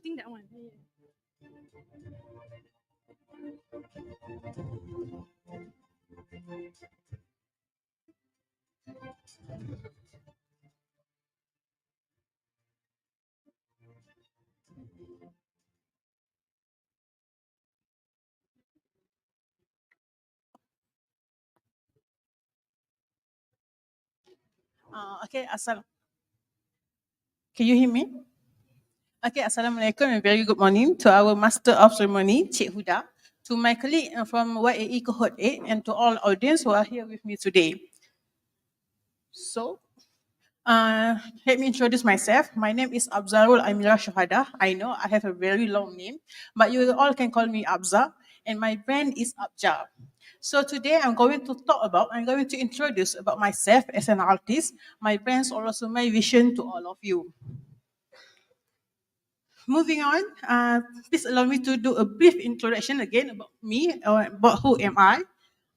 think that one. Okay, can you hear me? Okay, Assalamualaikum and very good morning to our Master of Ceremony, Cik Huda, to my colleague from YAE Cohort 8, and to all audience who are here with me today. So, let me introduce myself. My name is Abzarul Amira Shahada. I know I have a very long name, but you all can call me Abza, and my brand is Abja. So today I'm going to introduce about myself as an artist, my brands, or also my vision to all of you. Moving on, please allow me to do a brief introduction again about me, or about who am I.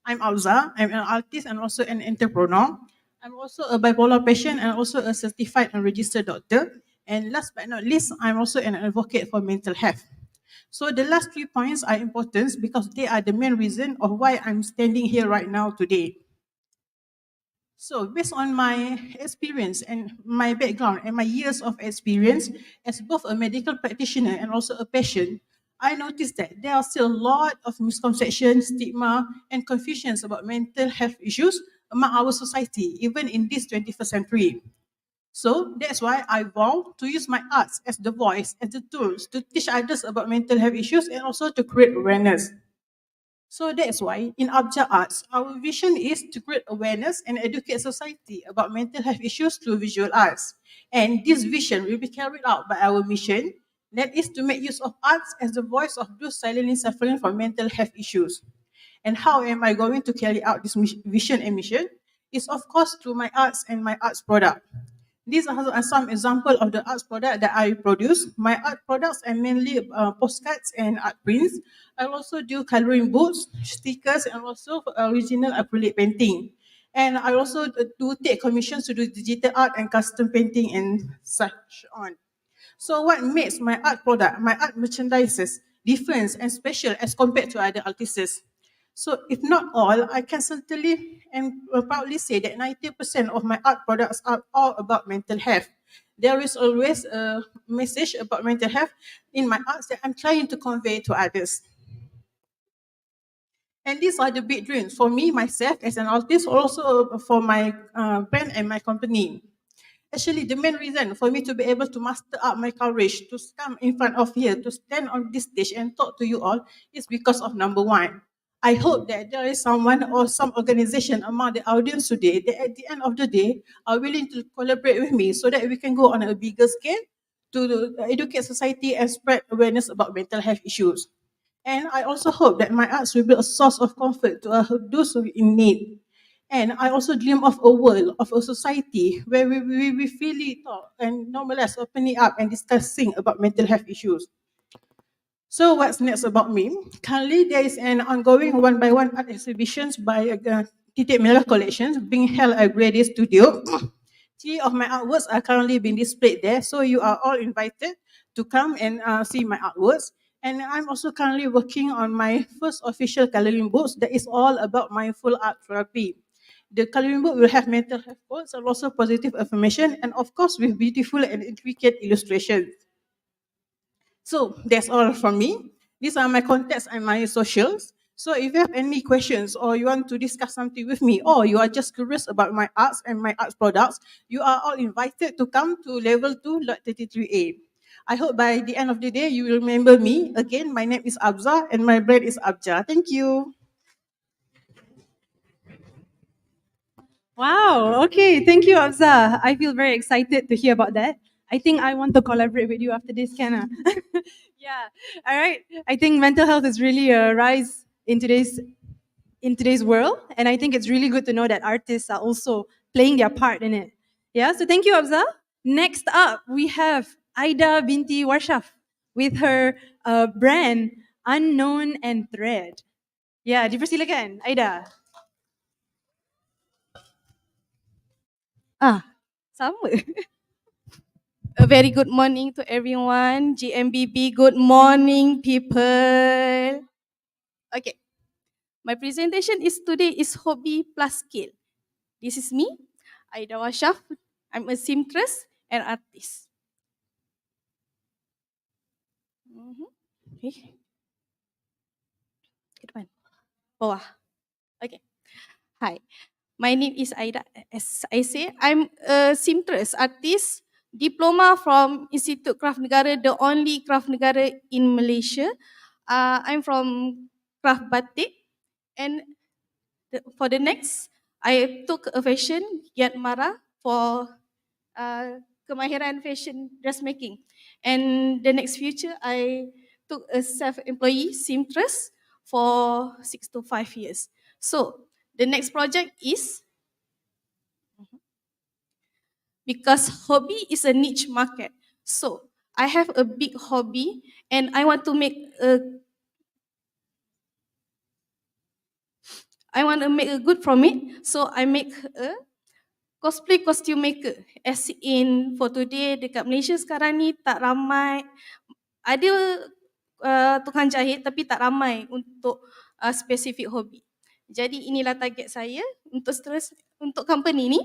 I'm Alza. I'm an artist and also an entrepreneur. I'm also a bipolar patient and also a certified and registered doctor. And last but not least, I'm also an advocate for mental health. So the last 3 points are important because they are the main reason of why I'm standing here right now today. So, based on my experience and my background and my years of experience as both a medical practitioner and also a patient, I noticed that there are still a lot of misconceptions, stigma, and confusions about mental health issues among our society, even in this 21st century. So that's why I vow to use my arts as the voice, as the tools to teach others about mental health issues and also to create awareness. So that's why in Abja Arts, our vision is to create awareness and educate society about mental health issues through visual arts. And this vision will be carried out by our mission, that is to make use of arts as the voice of those silently suffering from mental health issues. And how am I going to carry out this vision and mission? Is of course through my arts and my arts product. These are some example of the arts product that I produce. My art products are mainly postcards and art prints. I also do coloring books, stickers, and also original acrylic painting. And I also do take commissions to do digital art and custom painting and such on. So what makes my art product, my art merchandises different and special as compared to other artists? So if not all, I can certainly and proudly say that 90% of my art products are all about mental health. There is always a message about mental health in my arts that I'm trying to convey to others. And these are the big dreams for me, myself, as an artist, also for my brand and my company. Actually, the main reason for me to be able to muster up my courage to come in front of here, to stand on this stage and talk to you all is because of number one. I hope that there is someone or some organization among the audience today that at the end of the day are willing to collaborate with me so that we can go on a bigger scale to educate society and spread awareness about mental health issues. And I also hope that my arts will be a source of comfort to those who are in need. And I also dream of a world, of a society where we freely talk and normalize opening up and discussing about mental health issues. So what's next about me? Currently, there is an ongoing one-by-one art exhibitions by Titik Miller Collections being held at Grady Studio. Three of my artworks are currently being displayed there, so you are all invited to come and see my artworks. And I'm also currently working on my first official coloring books that is all about mindful art therapy. The coloring book will have mental health quotes and also positive affirmation, and of course with beautiful and intricate illustrations. So that's all from me. These are my contacts and my socials. So if you have any questions or you want to discuss something with me or you are just curious about my arts and my arts products, you are all invited to come to level 2, lot 33A. I hope by the end of the day you will remember me. Again, my name is Abza and my brand is Abja. Thank you. Wow. Okay. Thank you, Afza. I feel very excited to hear about that. I think I want to collaborate with you after this, Kenna. Yeah. All right. I think mental health is really a rise in today's world, and I think it's really good to know that artists are also playing their part in it. Yeah. So thank you, Afza. Next up, we have Aida binti Warshaf with her brand Unknown and Thread. Yeah. Dipersilakan, Aida. Ah, sama. A very good morning to everyone. GMBB, good morning, people. Okay, my presentation is today is hobby plus skill. This is me, Aida Washaf. I'm a seamstress and artist. Mhm. Okay, ke depan. Bawah. Okay. Hi, my name is Aida. As I say, I'm a seamstress artist, diploma from Institute Kraft Negara, the only Kraft Negara in Malaysia. I'm from Kraft Batik, and for the next, I took a fashion Yat Mara for kemahiran fashion dressmaking. And the next future, I took a self-employee seamstress for 6 to 5 years. So the next project is, because hobby is a niche market. So I have a big hobby and I want to make a good from it. So I make a cosplay costume maker. As in for today dekat Malaysia sekarang ni tak ramai, ada tukang jahit tapi tak ramai untuk spesifik hobi. Jadi inilah target saya untuk untuk company ni.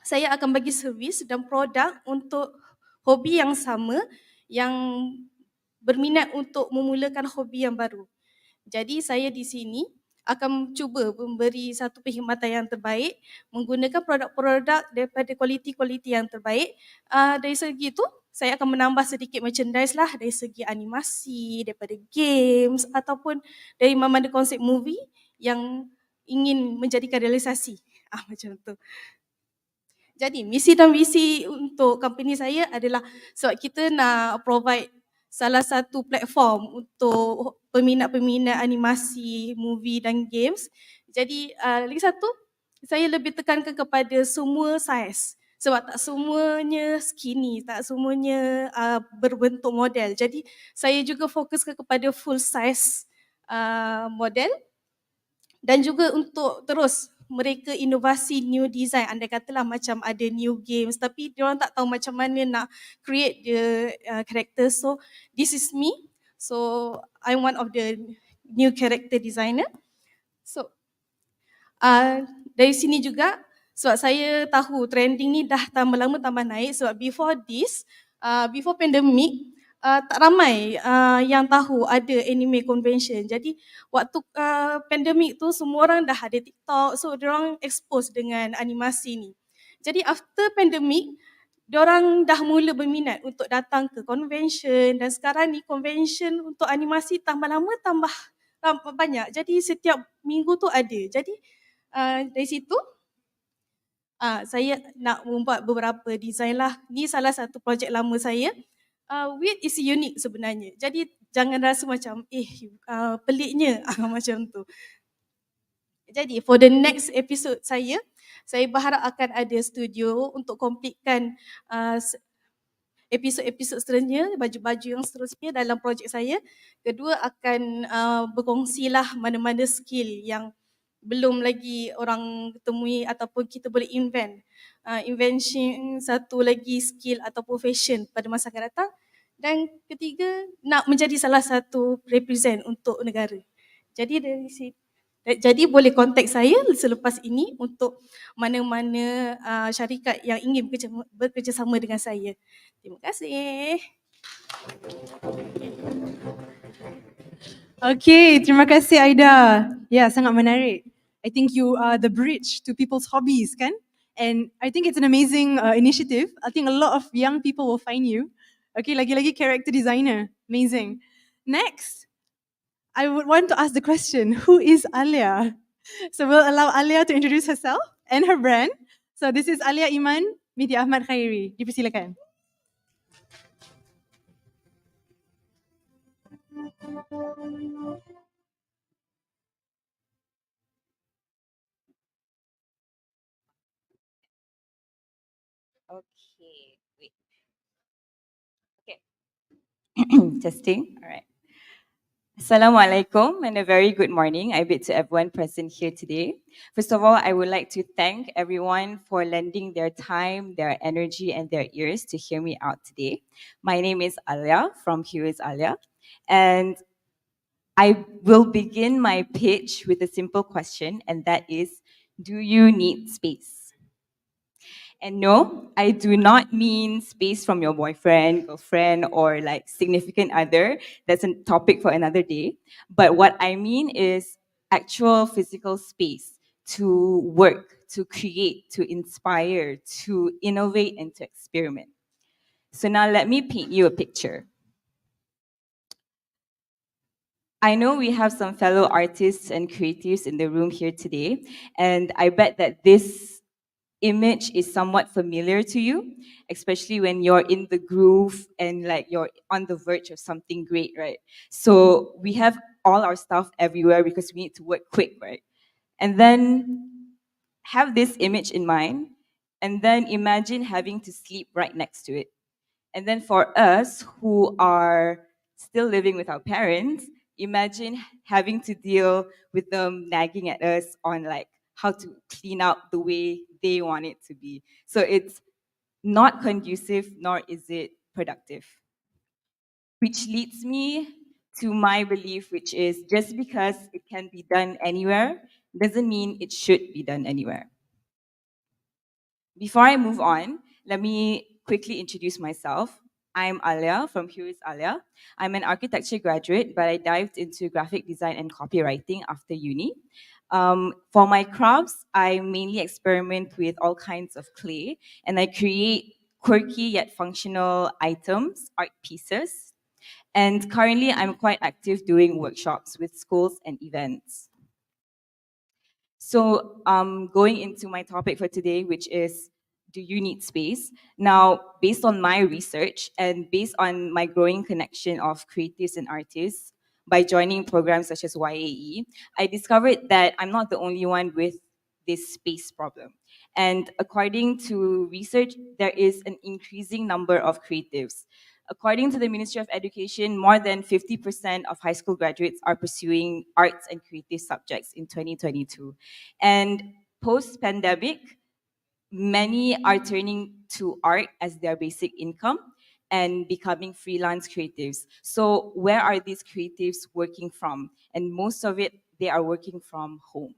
Saya akan bagi servis dan produk untuk hobi yang sama yang berminat untuk memulakan hobi yang baru. Jadi saya di sini akan cuba memberi satu perkhidmatan yang terbaik, menggunakan produk-produk daripada kualiti-kualiti yang terbaik. Dari segi itu, saya akan menambah sedikit merchandise lah dari segi animasi, daripada games ataupun dari mana konsep movie yang ingin menjadikan realisasi. Macam tu. Jadi misi dan visi untuk company saya adalah sebab kita nak provide salah satu platform untuk peminat-peminat animasi, movie dan games. Jadi lagi satu, saya lebih tekankan kepada semua saiz. Sebab tak semuanya skinny, tak semuanya berbentuk model. Jadi saya juga fokuskan kepada full size model dan juga untuk terus mereka inovasi new design. Andai katalah macam ada new games tapi diorang tak tahu macam mana nak create the character. So this is me. So I'm one of the new character designer. So dari sini juga sebab saya tahu trending ni dah tambah lama tambah naik sebab before this, before pandemic, tak ramai yang tahu ada anime convention. Jadi waktu pandemic tu semua orang dah ada TikTok, so diorang expose dengan animasi ni. Jadi after pandemic, diorang dah mula berminat untuk datang ke convention dan sekarang ni convention untuk animasi tambah lama tambah banyak. Jadi setiap minggu tu ada. Jadi dari situ saya nak membuat beberapa design lah. Ni salah satu projek lama saya. Weird is unique sebenarnya. Jadi jangan rasa macam peliknya macam tu. Jadi for the next episode saya berharap akan ada studio untuk completekan episod-episod seterusnya, baju-baju yang seterusnya dalam projek saya. Kedua akan berkongsilah mana-mana skill yang belum lagi orang temui ataupun kita boleh invent. Invention satu lagi skill atau profession pada masa akan datang. Dan ketiga, nak menjadi salah satu represent untuk negara. Jadi dari situ, jadi boleh kontak saya selepas ini untuk mana-mana syarikat yang ingin bekerjasama dengan saya. Terima kasih. Okay, terima kasih Aida. Ya, sangat menarik. I think you are the bridge to people's hobbies, kan? And I think it's an amazing initiative. I think a lot of young people will find you. Okay, lagi-lagi character designer. Amazing. Next, I would want to ask the question, who is Alia? So we'll allow Alia to introduce herself and her brand. So this is Alia Iman binti Ahmad Khairi. Dipersilakan. Okay, wait. Okay. Testing. All right. Assalamu alaikum and a very good morning. I bid to everyone present here today. First of all, I would like to thank everyone for lending their time, their energy, and their ears to hear me out today. My name is Alia from Here is Alia, and I will begin my pitch with a simple question, and that is, do you need space? And no, I do not mean space from your boyfriend, girlfriend, or like significant other. That's a topic for another day. But what I mean is actual physical space to work, to create, to inspire, to innovate, and to experiment. So now let me paint you a picture. I know we have some fellow artists and creatives in the room here today, and I bet that this image is somewhat familiar to you, especially when you're in the groove and like you're on the verge of something great, right? So we have all our stuff everywhere because we need to work quick, right? And then have this image in mind, and then imagine having to sleep right next to it. And then for us who are still living with our parents, imagine having to deal with them nagging at us on like how to clean up the way they want it to be. So it's not conducive, nor is it productive. Which leads me to my belief, which is just because it can be done anywhere doesn't mean it should be done anywhere. Before I move on, let me quickly introduce myself. I'm Alia from Here is Alia. I'm an architecture graduate, but I dived into graphic design and copywriting after uni. For my crafts, I mainly experiment with all kinds of clay, and I create quirky yet functional items, art pieces. And currently, I'm quite active doing workshops with schools and events. So, going into my topic for today, which is, do you need space? Now, based on my research and based on my growing connection of creatives and artists, by joining programs such as YAE, I discovered that I'm not the only one with this space problem. And according to research, there is an increasing number of creatives. According to the Ministry of Education, more than 50% of high school graduates are pursuing arts and creative subjects in 2022. And post pandemic, many are turning to art as their basic income and becoming freelance creatives. So, where are these creatives working from? And most of it, they are working from home.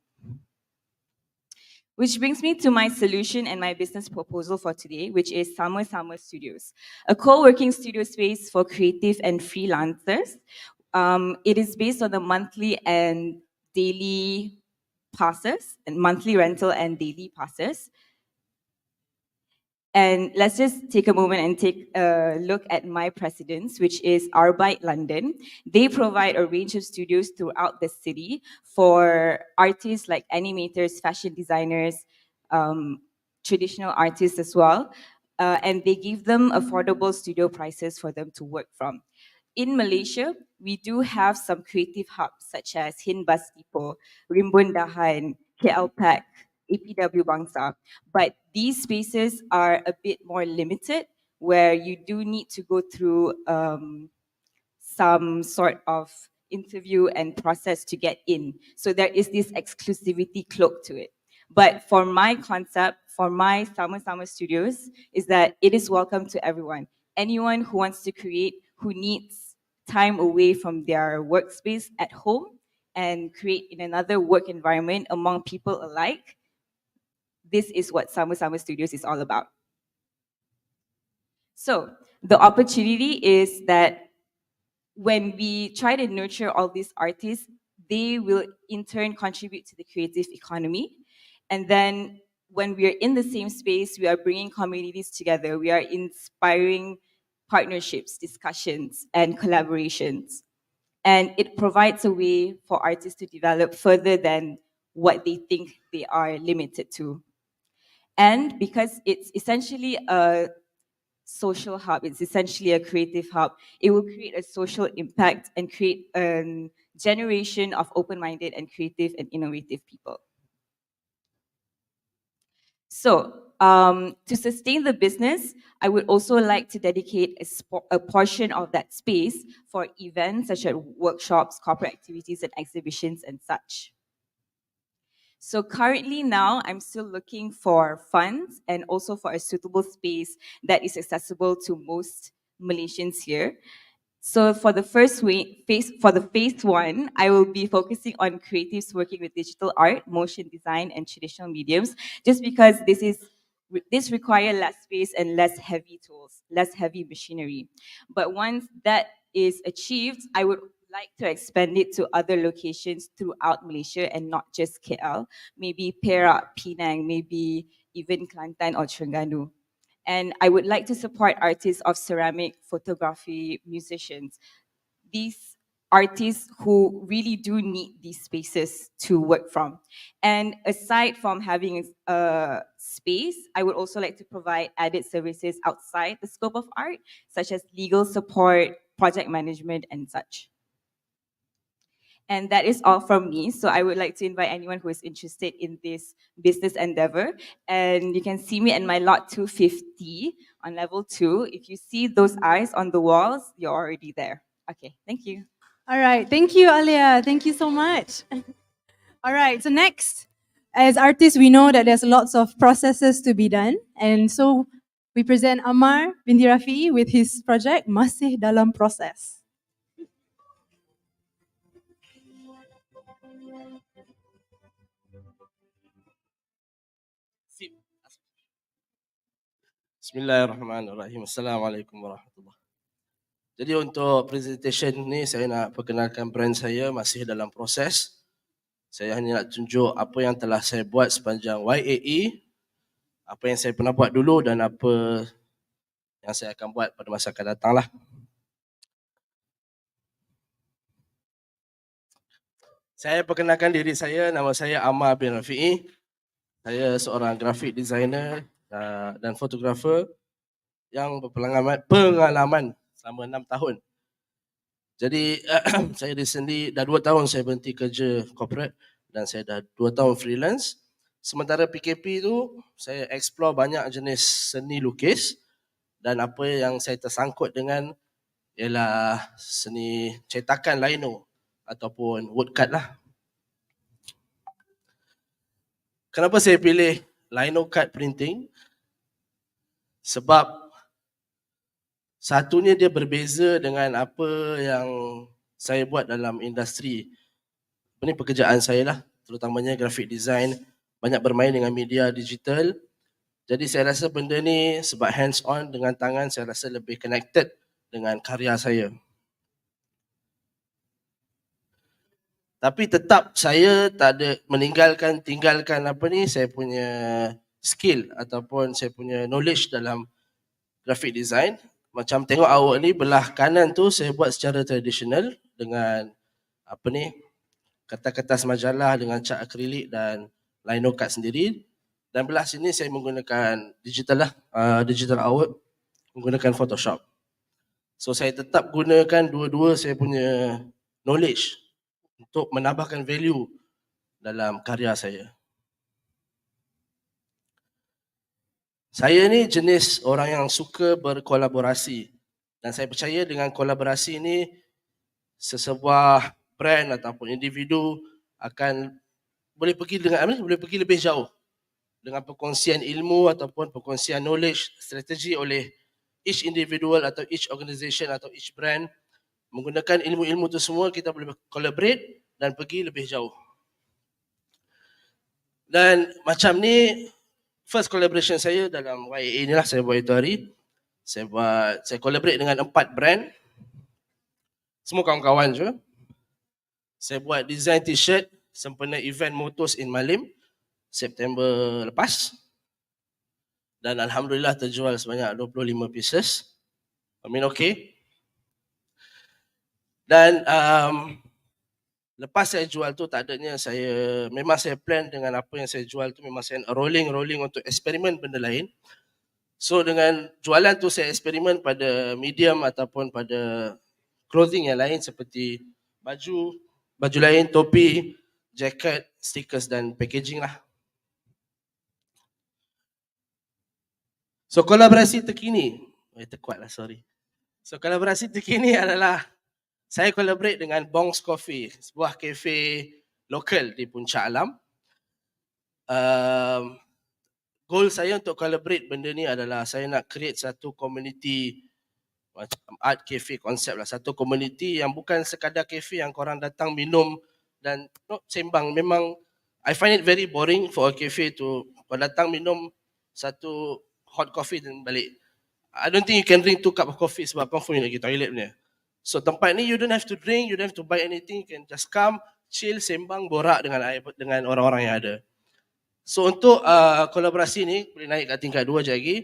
Which brings me to my solution and my business proposal for today, which is Summer Studios, a co-working studio space for creative and freelancers. It is based on the monthly and daily passes, and monthly rental and daily passes. And let's just take a moment and take a look at my presidents, which is Arbite London. They provide a range of studios throughout the city for artists like animators, fashion designers, traditional artists as well. And they give them affordable studio prices for them to work from. In Malaysia, we do have some creative hubs such as Hinbas Ipoh, Rimbun Dahan, KL Pack, APW Bangsa. But these spaces are a bit more limited, where you do need to go through some sort of interview and process to get in. So there is this exclusivity cloak to it. But for my concept, for my Summer Studios, is that it is welcome to everyone. Anyone who wants to create, who needs time away from their workspace at home and create in another work environment among people alike, this is what Summer Studios is all about. So the opportunity is that when we try to nurture all these artists, they will in turn contribute to the creative economy. And then when we are in the same space, we are bringing communities together. We are inspiring partnerships, discussions, and collaborations. And it provides a way for artists to develop further than what they think they are limited to. And because it's essentially a social hub, it's essentially a creative hub, it will create a social impact and create a generation of open-minded and creative and innovative people. So to sustain the business, I would also like to dedicate a portion of that space for events such as workshops, corporate activities, and exhibitions and such. So currently now, I'm still looking for funds and also for a suitable space that is accessible to most Malaysians here. So for the phase one, I will be focusing on creatives working with digital art, motion design, and traditional mediums, just because this require less space and less heavy tools, less heavy machinery. But once that is achieved, I would like to expand it to other locations throughout Malaysia and not just KL, maybe Perak, Penang, maybe even Kelantan or Terengganu. And I would like to support artists of ceramic, photography, musicians, these artists who really do need these spaces to work from. And aside from having a space, I would also like to provide added services outside the scope of art, such as legal support, project management, and such. And that is all from me. So I would like to invite anyone who is interested in this business endeavor. And you can see me in my lot 250 on level 2. If you see those eyes on the walls, you're already there. Okay, thank you. All right. Thank you, Alia. Thank you so much. All right. So next, as artists, we know that there's lots of processes to be done. And so we present Amar binti Rafi with his project, Masih Dalam Proses. Bismillahirrahmanirrahim. Assalamualaikum warahmatullahi. Jadi untuk presentation ni saya nak perkenalkan brand saya masih dalam proses. Saya hanya nak tunjuk apa yang telah saya buat sepanjang YAE, apa yang saya pernah buat dulu dan apa yang saya akan buat pada masa akan datang lah. Saya perkenalkan diri saya, nama saya Amar bin Rafi'i. Saya seorang graphic designer dan fotografer yang berpengalaman selama 6 tahun. Jadi saya recently dah 2 tahun saya berhenti kerja corporate dan saya dah 2 tahun freelance. Sementara PKP tu saya explore banyak jenis seni lukis dan apa yang saya tersangkut dengan ialah seni cetakan lino ataupun woodcut lah. Kenapa saya pilih lino cut printing? Sebab satunya dia berbeza dengan apa yang saya buat dalam industri. Ini pekerjaan saya lah, terutamanya graphic design, banyak bermain dengan media digital. Jadi saya rasa benda ni sebab hands on dengan tangan, saya rasa lebih connected dengan karya saya. Tapi tetap saya tak ada tinggalkan apa ni, saya punya skill ataupun saya punya knowledge dalam graphic design. Macam tengok awak ni, belah kanan tu saya buat secara tradisional dengan apa ni, kertas-kertas majalah dengan cat akrilik dan lino cut sendiri. Dan belah sini saya menggunakan digital lah, digital artwork, menggunakan Photoshop. So saya tetap gunakan dua-dua saya punya knowledge untuk menambahkan value dalam karya saya. Saya ni jenis orang yang suka berkolaborasi dan saya percaya dengan kolaborasi ni sesebuah brand ataupun individu akan boleh pergi lebih jauh dengan perkongsian ilmu ataupun perkongsian knowledge, strategi oleh each individual atau each organisation atau each brand. Menggunakan ilmu-ilmu tu semua kita boleh collaborate dan pergi lebih jauh. Dan macam ni first collaboration saya dalam YAE ni lah saya buat itu hari. Saya collaborate dengan 4 brand. Semua kawan-kawan je. Saya buat design t-shirt sempena event Motos in Malim September lepas. Dan alhamdulillah terjual sebanyak 25 pieces. I mean okay. Dan lepas saya jual tu tak adanya memang saya plan dengan apa yang saya jual tu memang saya rolling untuk eksperimen benda lain. So dengan jualan tu saya eksperimen pada medium ataupun pada clothing yang lain seperti baju lain, topi, jacket, stickers dan packaging lah. So kolaborasi terkini, terkuat lah sorry. So kolaborasi terkini adalah saya collaborate dengan Bongs Coffee, sebuah kafe lokal di Puncak Alam. Goal saya untuk collaborate benda ni adalah saya nak create satu community macam art cafe konsep lah. Satu community yang bukan sekadar cafe yang korang datang minum dan sembang. Memang I find it very boring for a cafe to kau datang minum satu hot coffee dan balik. I don't think you can drink 2 cup of coffee sebab confirm you nak pergi toilet punya. So tempat ni you don't have to drink, you don't have to buy anything, you can just come, chill, sembang, borak dengan orang-orang yang ada. So untuk kolaborasi ni boleh naik kat tingkat 2 je lagi.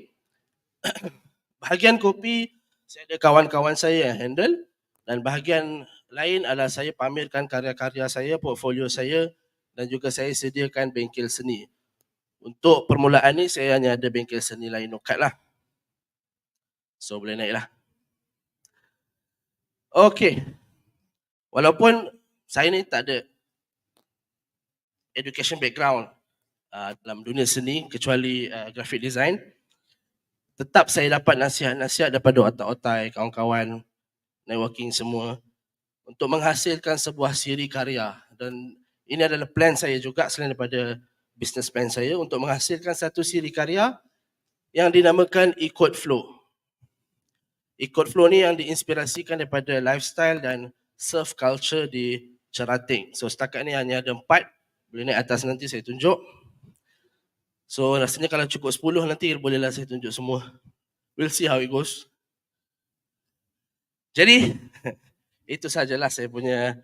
Bahagian kopi saya ada kawan-kawan saya yang handle dan bahagian lain adalah saya pamerkan karya-karya saya, portfolio saya dan juga saya sediakan bengkel seni. Untuk permulaan ni saya hanya ada bengkel seni lain nokat lah. So boleh naik lah. Okay. Walaupun saya ni tak ada education background dalam dunia seni kecuali graphic design, tetap saya dapat nasihat-nasihat daripada otak-otak kawan-kawan networking semua untuk menghasilkan sebuah siri karya. Dan ini adalah plan saya juga selain daripada business plan saya untuk menghasilkan satu siri karya yang dinamakan Ikut Flow. Ikut Flow ni yang diinspirasikan daripada lifestyle dan surf culture di Cerating. So setakat ni hanya ada 4, boleh naik atas nanti saya tunjuk. So rasanya kalau cukup 10 nanti bolehlah saya tunjuk semua. We'll see how it goes. Jadi itu sajalah saya punya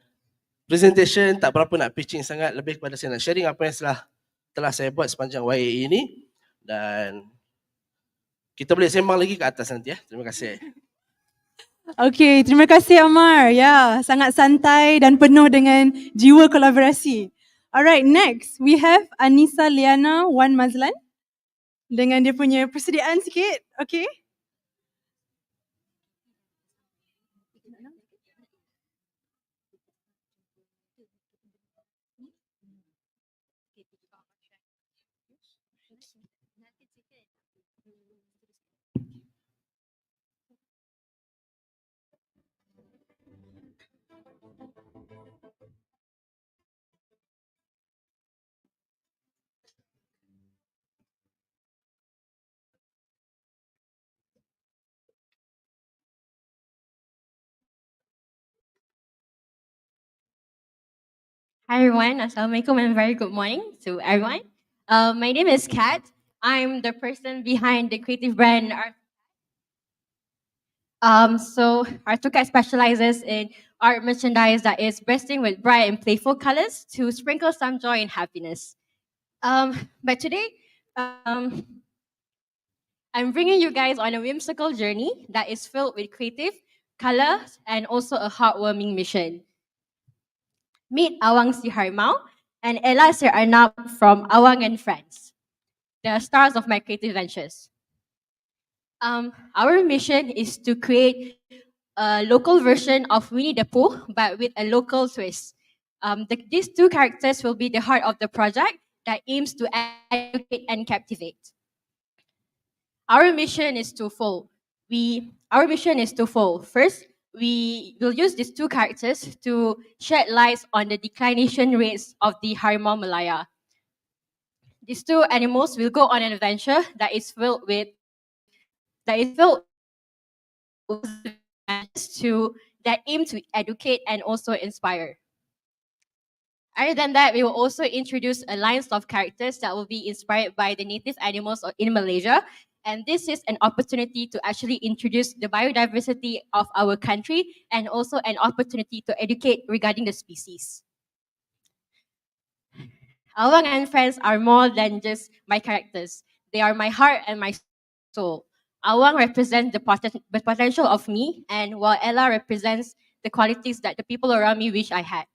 presentation, tak berapa nak pitching sangat, lebih kepada saya nak sharing apa yang telah saya buat sepanjang YAE ini dan kita boleh sembang lagi ke atas nanti ya. Terima kasih. Okay, terima kasih Amar. Ya, sangat santai dan penuh dengan jiwa kolaborasi. Alright, next we have Anissa Liana Wan Mazlan dengan dia punya persediaan sikit. Okay. Hi everyone, Assalamualaikum and very good morning to everyone. My name is Kat. I'm the person behind the creative brand Art. So Artukat specializes in art merchandise that is bursting with bright and playful colors to sprinkle some joy and happiness. But today, I'm bringing you guys on a whimsical journey that is filled with creative, colors, and also a heartwarming mission. Meet Awang Si Harimau and Ella Sir Arnab from Awang and Friends, the stars of my creative ventures. Our mission is to create a local version of Winnie the Pooh, but with a local twist. These 2 characters will be the heart of the project that aims to educate and captivate. Our mission is twofold. First, we will use these 2 characters to shed light on the declination rates of the Harimau Malaya. These 2 animals will go on an adventure that is filled with that aim to educate and also inspire. Other than that, we will also introduce a line of characters that will be inspired by the native animals in Malaysia. And this is an opportunity to actually introduce the biodiversity of our country and also an opportunity to educate regarding the species. Awang and Friends are more than just my characters. They are my heart and my soul. Awang represents the potential of me, and while Ella represents the qualities that the people around me wish I had.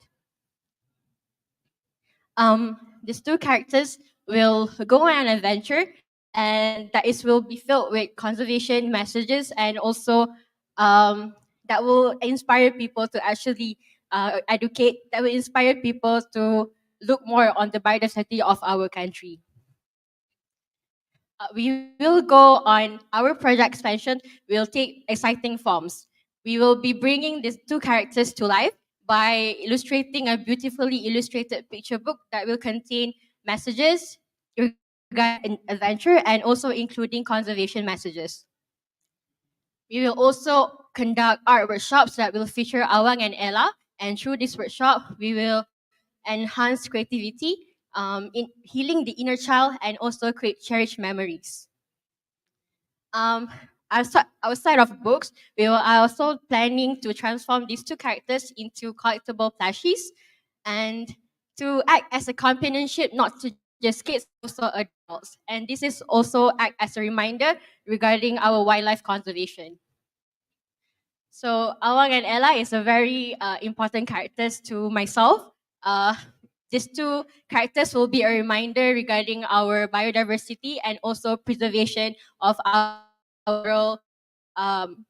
These 2 characters will go on an adventure, and will be filled with conservation messages and also that will inspire people to actually educate, that will inspire people to look more on the biodiversity of our country. we will go on our project expansion will take exciting forms. We will be bringing these two characters to life by illustrating a beautifully illustrated picture book that will contain messages regarding adventure and also including conservation messages. We will also conduct art workshops that will feature Awang and Ella, and through this workshop, we will enhance creativity, in healing the inner child, and also create cherished memories. Um, outside of books, we are also planning to transform these two characters into collectible plushies and to act as a companionship not to just kids, also adults. And this is also act as a reminder regarding our wildlife conservation. So Awang and Ella is a very important characters to myself. Uh, these two characters will be a reminder regarding our biodiversity and also preservation of our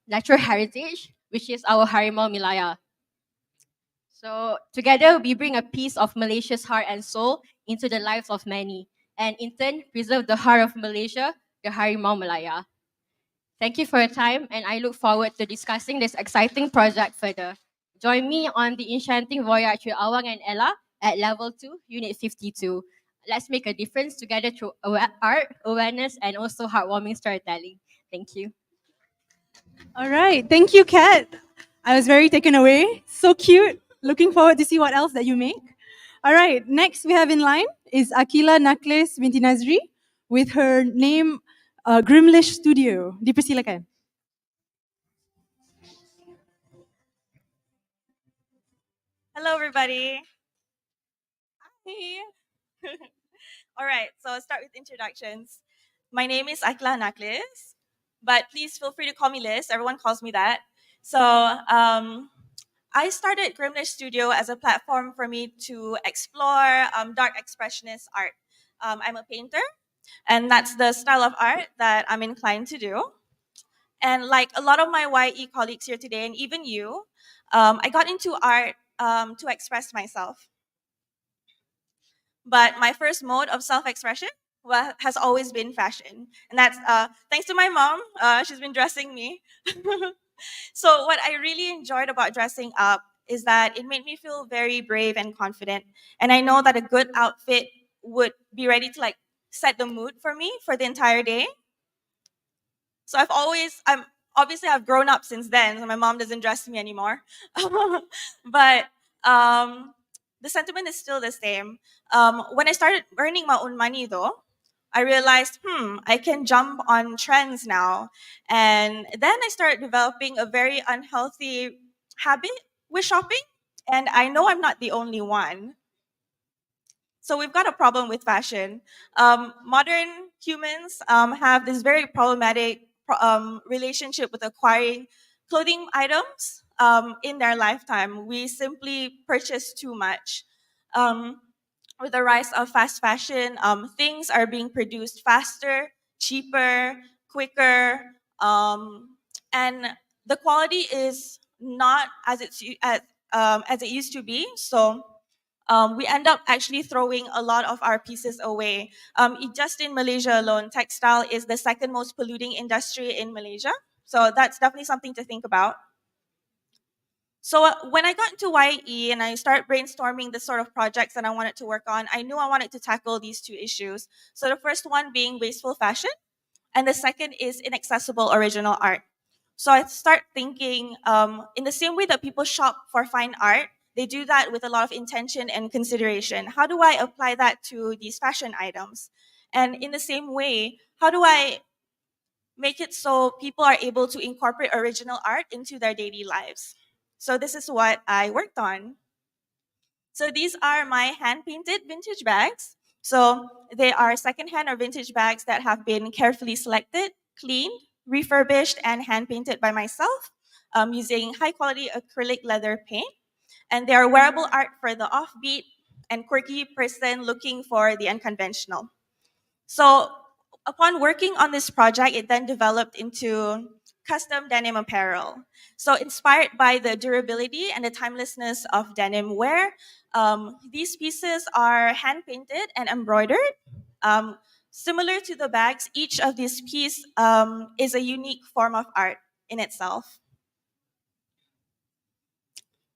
natural heritage, which is our Harimau Milaya. So together we bring a piece of Malaysia's heart and soul into the lives of many, and in turn preserve the heart of Malaysia, the Harimau Malaya. Thank you for your time, and I look forward to discussing this exciting project further. Join me on the enchanting voyage with Awang and Ella at Level 2, Unit 52. Let's make a difference together through art, awareness, and also heartwarming storytelling. Thank you. All right. Thank you, Kat. I was very taken away. So cute. Looking forward to see what else that you make. All right. Next we have in line is Akila Nakles binti Nazri with her name Grimlish Studio. Dipersilakan. Hello, everybody. Hi. All right, so I'll start with introductions. My name is Akla Naklis, but please feel free to call me Liz. Everyone calls me that. So I started Grimlish Studio as a platform for me to explore dark expressionist art. I'm a painter, and that's the style of art that I'm inclined to do. And like a lot of my YE colleagues here today, and even you, I got into art to express myself. But my first mode of self-expression has always been fashion, and that's thanks to my mom. She's been dressing me. So what I really enjoyed about dressing up is that it made me feel very brave and confident, and I know that a good outfit would be ready to like set the mood for me for the entire day. So I'm obviously I've grown up since then, so my mom doesn't dress me anymore. But um, the sentiment is still the same. When I started earning my own money, though, I realized, I can jump on trends now. And then I started developing a very unhealthy habit with shopping. And I know I'm not the only one. So we've got a problem with fashion. Modern humans have this very problematic relationship with acquiring clothing items in their lifetime. We simply purchase too much. Um, with the rise of fast fashion, things are being produced faster, cheaper, quicker, and the quality is not as it used to be. So we end up actually throwing a lot of our pieces away. Just in Malaysia alone, textile is the second most polluting industry in Malaysia. So that's definitely something to think about. So when I got into YE and I started brainstorming the sort of projects that I wanted to work on, I knew I wanted to tackle these two issues. So the first one being wasteful fashion, and the second is inaccessible original art. So I start thinking, in the same way that people shop for fine art, they do that with a lot of intention and consideration. How do I apply that to these fashion items? And in the same way, how do I make it so people are able to incorporate original art into their daily lives? So this is what I worked on. So these are my hand-painted vintage bags. So they are secondhand or vintage bags that have been carefully selected, cleaned, refurbished, and hand-painted by myself using high-quality acrylic leather paint. And they are wearable art for the offbeat and quirky person looking for the unconventional. So upon working on this project, it then developed into custom denim apparel. So inspired by the durability and the timelessness of denim wear, these pieces are hand painted and embroidered. Similar to the bags, each of these pieces is a unique form of art in itself.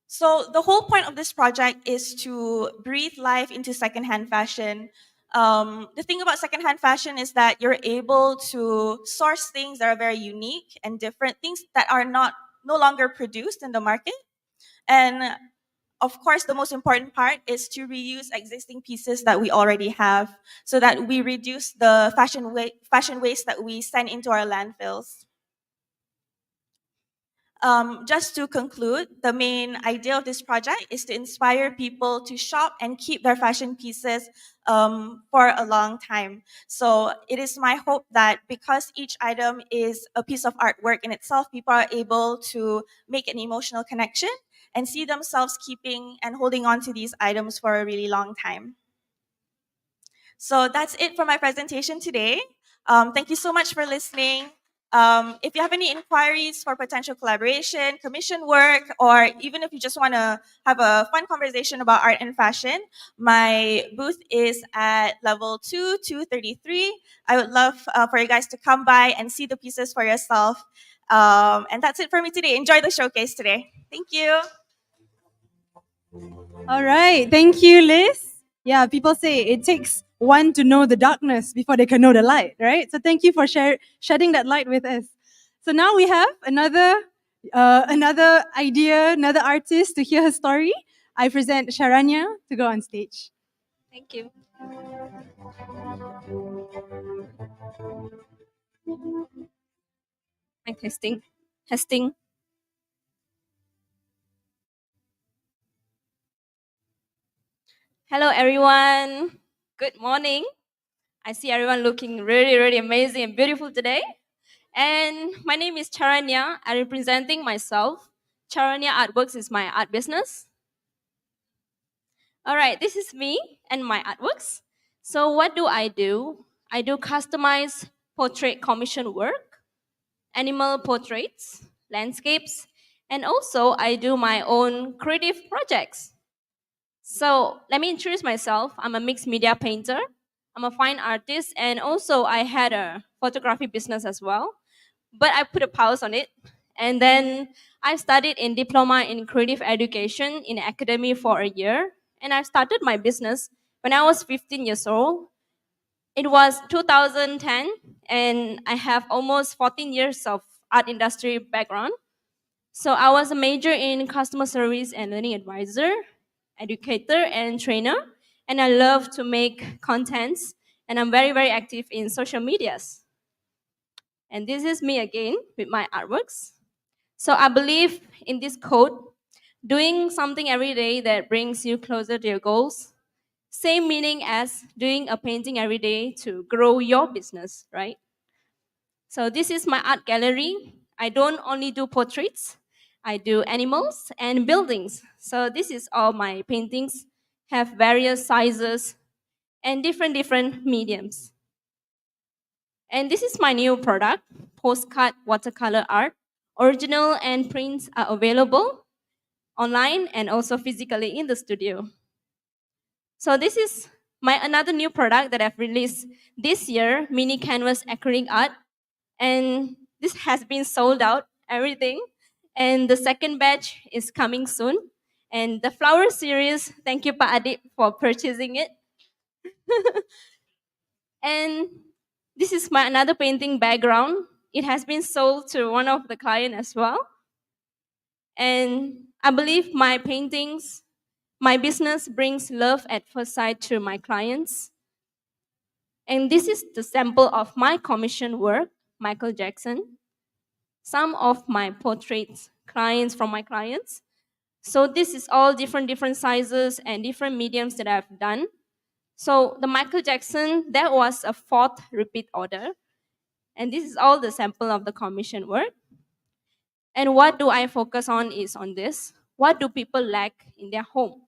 So the whole point of this project is to breathe life into secondhand fashion. The thing about secondhand fashion is that you're able to source things that are very unique and different, things that are no longer produced in the market. And of course, the most important part is to reuse existing pieces that we already have so that we reduce the fashion waste that we send into our landfills. Just to conclude, the main idea of this project is to inspire people to shop and keep their fashion pieces for a long time. So it is my hope that because each item is a piece of artwork in itself, people are able to make an emotional connection and see themselves keeping and holding on to these items for a really long time. So that's it for my presentation today. Thank you so much for listening. If you have any inquiries for potential collaboration, commission work, or even if you just want to have a fun conversation about art and fashion, my booth is at level 233. I would love for you guys to come by and see the pieces for yourself. And that's it for me today. Enjoy the showcase today. Thank you. All right. Thank you, Liz. Yeah, people say it takes one to know the darkness before they can know the light, right? So thank you for shedding that light with us. So now we have another idea, another artist to hear her story. I present Sharanya to go on stage. Thank you. Mic testing. Testing. Hello, everyone. Good morning. I see everyone looking really, really amazing and beautiful today. And my name is Charanya. I'm representing myself. Charanya Artworks is my art business. All right, this is me and my artworks. So what do? I do customized portrait commission work, animal portraits, landscapes, and also I do my own creative projects. So let me introduce myself. I'm a mixed media painter. I'm a fine artist, and also I had a photography business as well. But I put a pause on it, and then I studied in diploma in creative education in academy for a year, and I started my business when I was 15 years old. It was 2010, and I have almost 14 years of art industry background. So I was a major in customer service and learning advisor, educator, and trainer. And I love to make contents, and I'm very, very active in social medias. And this is me again with my artworks. So I believe in this quote, doing something every day that brings you closer to your goals. Same meaning as doing a painting every day to grow your business, right? So this is my art gallery. I don't only do portraits, I do animals and buildings. So this is all my paintings, have various sizes and different mediums. And this is my new product, postcard watercolor art. Original and prints are available online and also physically in the studio. So this is my another new product that I've released this year, mini canvas acrylic art. And this has been sold out, everything. And the second batch is coming soon. And the flower series, thank you, Pa Adip, for purchasing it. And this is my another painting background. It has been sold to one of the client as well. And I believe my paintings, my business brings love at first sight to my clients. And this is the sample of my commission work, Michael Jackson. Some of my portraits, clients from my clients. So this is all different sizes and different mediums that I've done. So the Michael Jackson, that was a fourth repeat order. And this is all the sample of the commission work. And what do I focus on is on this. What do people lack in their home?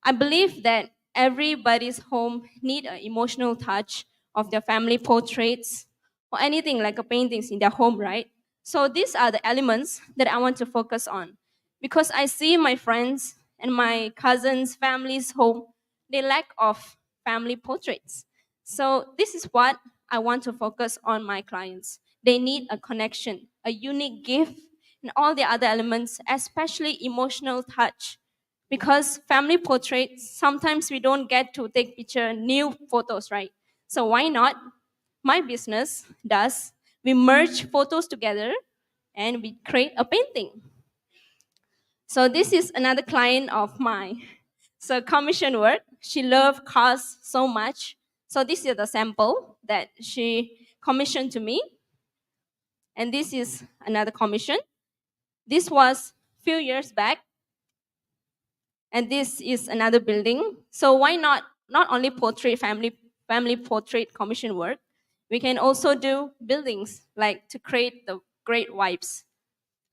I believe that everybody's home need an emotional touch of their family portraits or anything like a paintings in their home, right? So these are the elements that I want to focus on because I see my friends and my cousins' families' home, they lack of family portraits. So this is what I want to focus on my clients. They need a connection, a unique gift, and all the other elements, especially emotional touch. Because family portraits, sometimes we don't get to take picture new photos, right? So why not? My business does. We merge photos together and we create a painting. So this is another client of mine. So commission work. She loved cars so much. So this is the sample that she commissioned to me. And this is another commission. This was few years back. And this is another building. So why not only portrait family portrait commission work, we can also do buildings like to create the great vibes.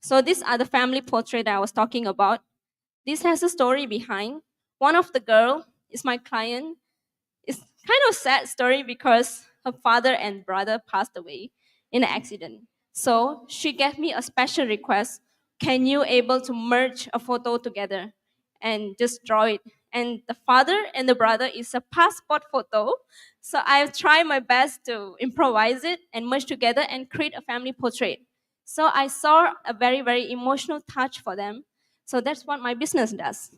So these are the family portrait that I was talking about. This has a story behind. One of the girl is my client. It's kind of sad story because her father and brother passed away in an accident. So she gave me a special request. Can you able to merge a photo together and just draw it? And the father and the brother is a passport photo. So I try my best to improvise it and merge together and create a family portrait. So I saw a very, very emotional touch for them. So that's what my business does.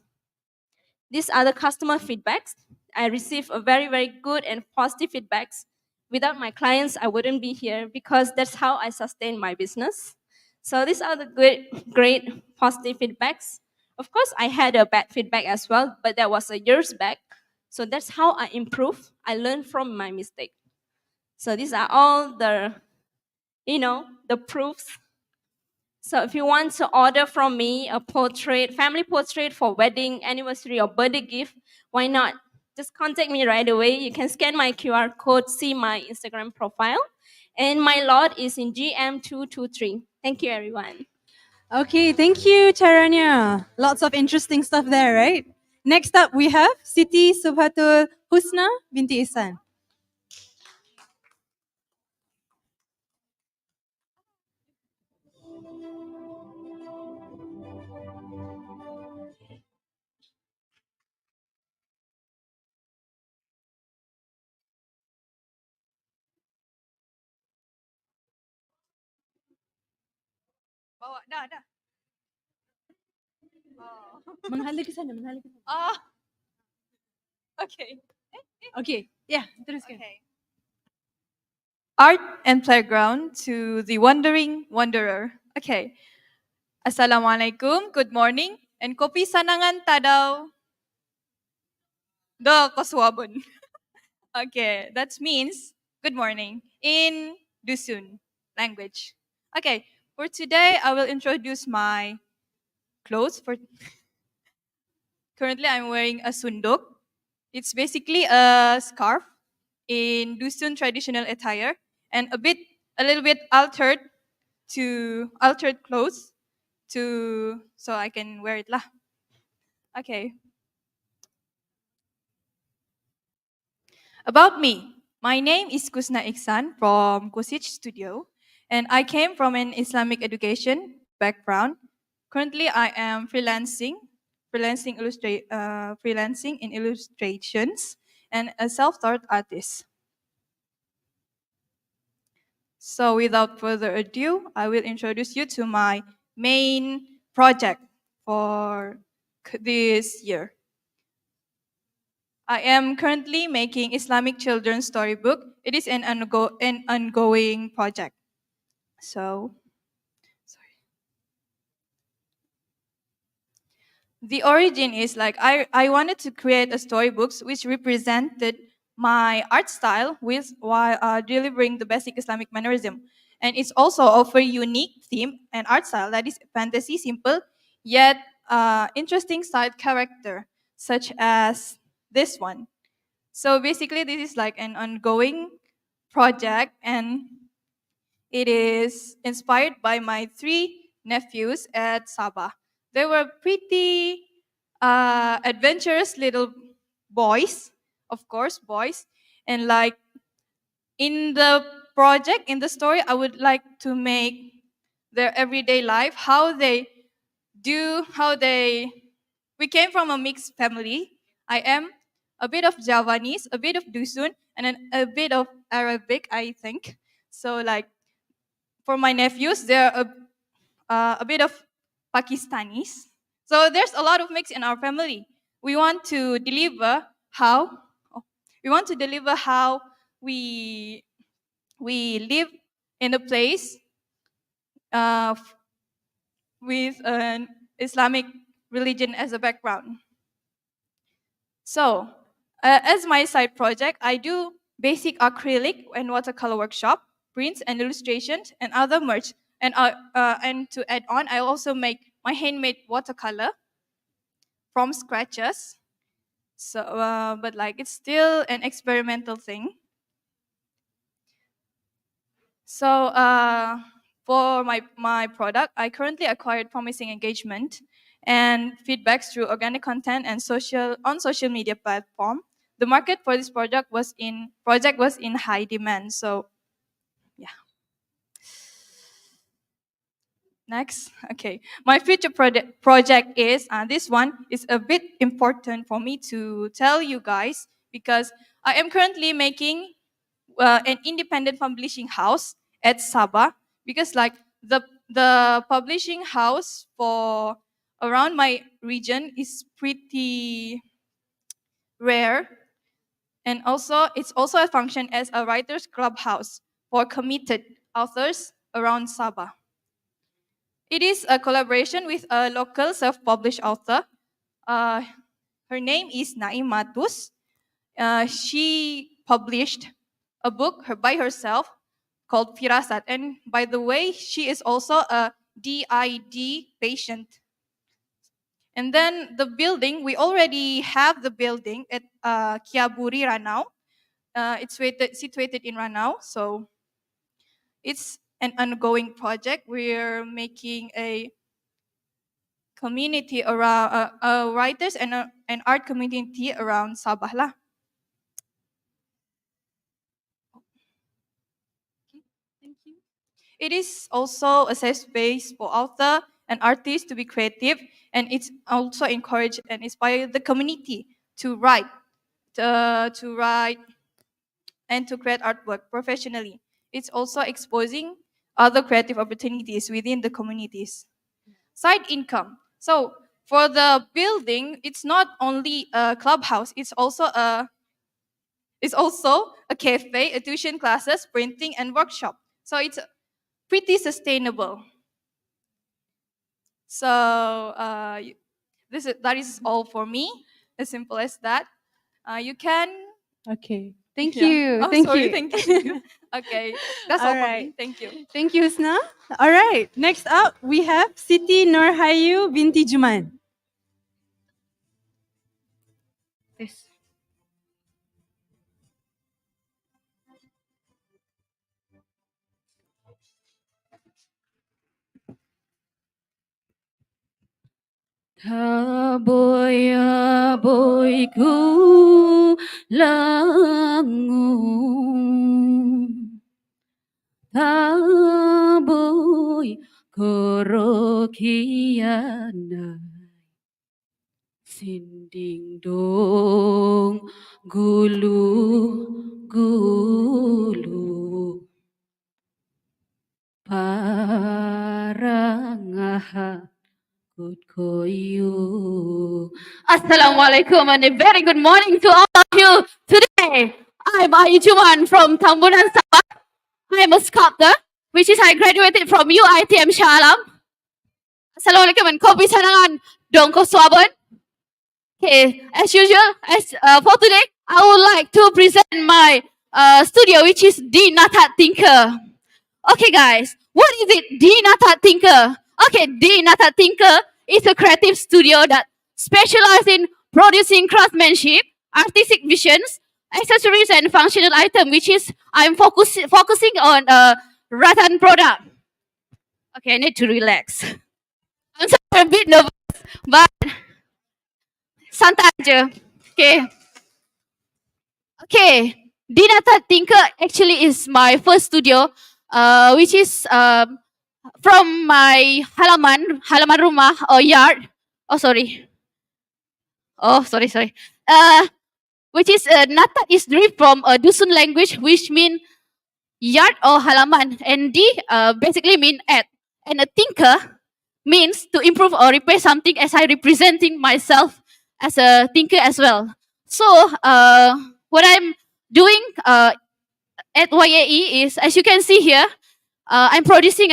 These are the customer feedbacks. I receive a very, very good and positive feedbacks. Without my clients, I wouldn't be here because that's how I sustain my business. So these are the great positive feedbacks. Of course, I had a bad feedback as well, but that was a years back. So that's how I improve. I learn from my mistake. So these are all the proofs. So if you want to order from me a portrait, family portrait for wedding, anniversary, or birthday gift, why not? Just contact me right away. You can scan my QR code, see my Instagram profile. And my lot is in GM223. Thank you, everyone. Okay, thank you, Charanya. Lots of interesting stuff there, right? Next up, we have Siti Subhatul Husna binti Isan. Bawa, dah. Menghala ke sana, menghala ke sana. Oh, okay. Okay, yeah, teruskan. Okay. Art and playground to the wandering wanderer. Okay. Assalamualaikum, good morning. And kopi sanangan tadaw. Do koswabon. Okay, that means good morning in Dusun language. Okay, for today I will introduce my clothes. Currently I'm wearing a sunduk. It's basically a scarf in Dusun traditional attire and a little bit altered clothes so I can wear it lah. Okay. About me, my name is Kusna Iksan from Kosich Studio, and I came from an Islamic education background. Currently, I am freelancing in illustrations, and a self-taught artist. So, without further ado, I will introduce you to my main project for this year. I am currently making Islamic children's storybook. It is an ongoing project. So, sorry. The origin is like I wanted to create a storybooks which represented my art style while delivering the basic Islamic mannerism. And it's also of a unique theme and art style that is fantasy, simple, yet interesting side character, such as this one. So basically, this is like an ongoing project, and it is inspired by my 3 nephews at Sabah. They were pretty adventurous little boys, of course, boys. And like in the project, in the story, I would like to make their everyday life, we came from a mixed family. I am a bit of Javanese, a bit of Dusun, and then a bit of Arabic, I think. So like for my nephews, they're a bit of Pakistanis. So there's a lot of mix in our family. We want to deliver how we want to deliver how we we live in a place with an Islamic religion as a background. So, as my side project, I do basic acrylic and watercolor workshop, prints and illustrations, and other merch. And to add on, I also make my handmade watercolor from scratches. So, but like it's still an experimental thing. So, for my product, I currently acquired promising engagement and feedbacks through organic content and social media platform. The market for this project was in high demand. So, yeah. Next, okay. My future project is this one is a bit important for me to tell you guys because I am currently making an independent publishing house at Sabah because like the publishing house for around my region is pretty rare, and also it's also a function as a writers clubhouse for committed authors around Sabah. It is a collaboration with a local self-published author. Uh, Her name is Naimatus. She published a book by herself called Firasat. And by the way, she is also a DID patient. And then the building, we already have the building at Kiaburi Ranau. It's situated in Ranau. So it's an ongoing project. We're making a community around writers and an art community around Sabah lah. Thank you. It is also a safe space for author and artists to be creative, and it's also encourage and inspire the community to write, to write, and to create artwork professionally. It's also exposing other creative opportunities within the communities. Side income. So for the building, it's not only a clubhouse, it's also a cafe, a tuition classes, printing, and workshop. So it's pretty sustainable. So that is all for me. As simple as that. You can. Okay. Thank Yeah. you. Oh, Thank sorry, you. thank you. Okay, that's all for me. Alright. Thank you. Thank you, Husna. All right. Next up, we have Siti Nurhayu binti Juman. Yes. Aboy aboy ku langung Aboy korokiana Sinding dong gulu gulu Parangaha good koyu. Assalamualaikum and a very good morning to all of you. Today, I'm Ayu Juman from Tambunan Sabah. I am a sculptor, which is I graduated from UITM Shalam. Assalamualaikum and kopi sanangan dongko swabon. Okay, as usual, for today, I would like to present my studio, which is the Natat Thinker. Okay, guys, what is it, the Natat Thinker? Okay, the Natat Thinker is a creative studio that specializes in producing craftsmanship, artistic visions, accessories, and functional items, which is I'm focusing on rattan product. Okay, I need to relax. I'm sorry, a bit nervous, but santai aja. Okay. Okay. Dinata Thinker actually is my first studio, which is from my halaman rumah or yard. Oh sorry. Oh sorry. which is Natat is derived from a Dusun language, which mean yard or halaman, and D basically mean at. And a tinker means to improve or repair something, as I representing myself as a thinker as well. So what I'm doing at YAE is, as you can see here, I'm producing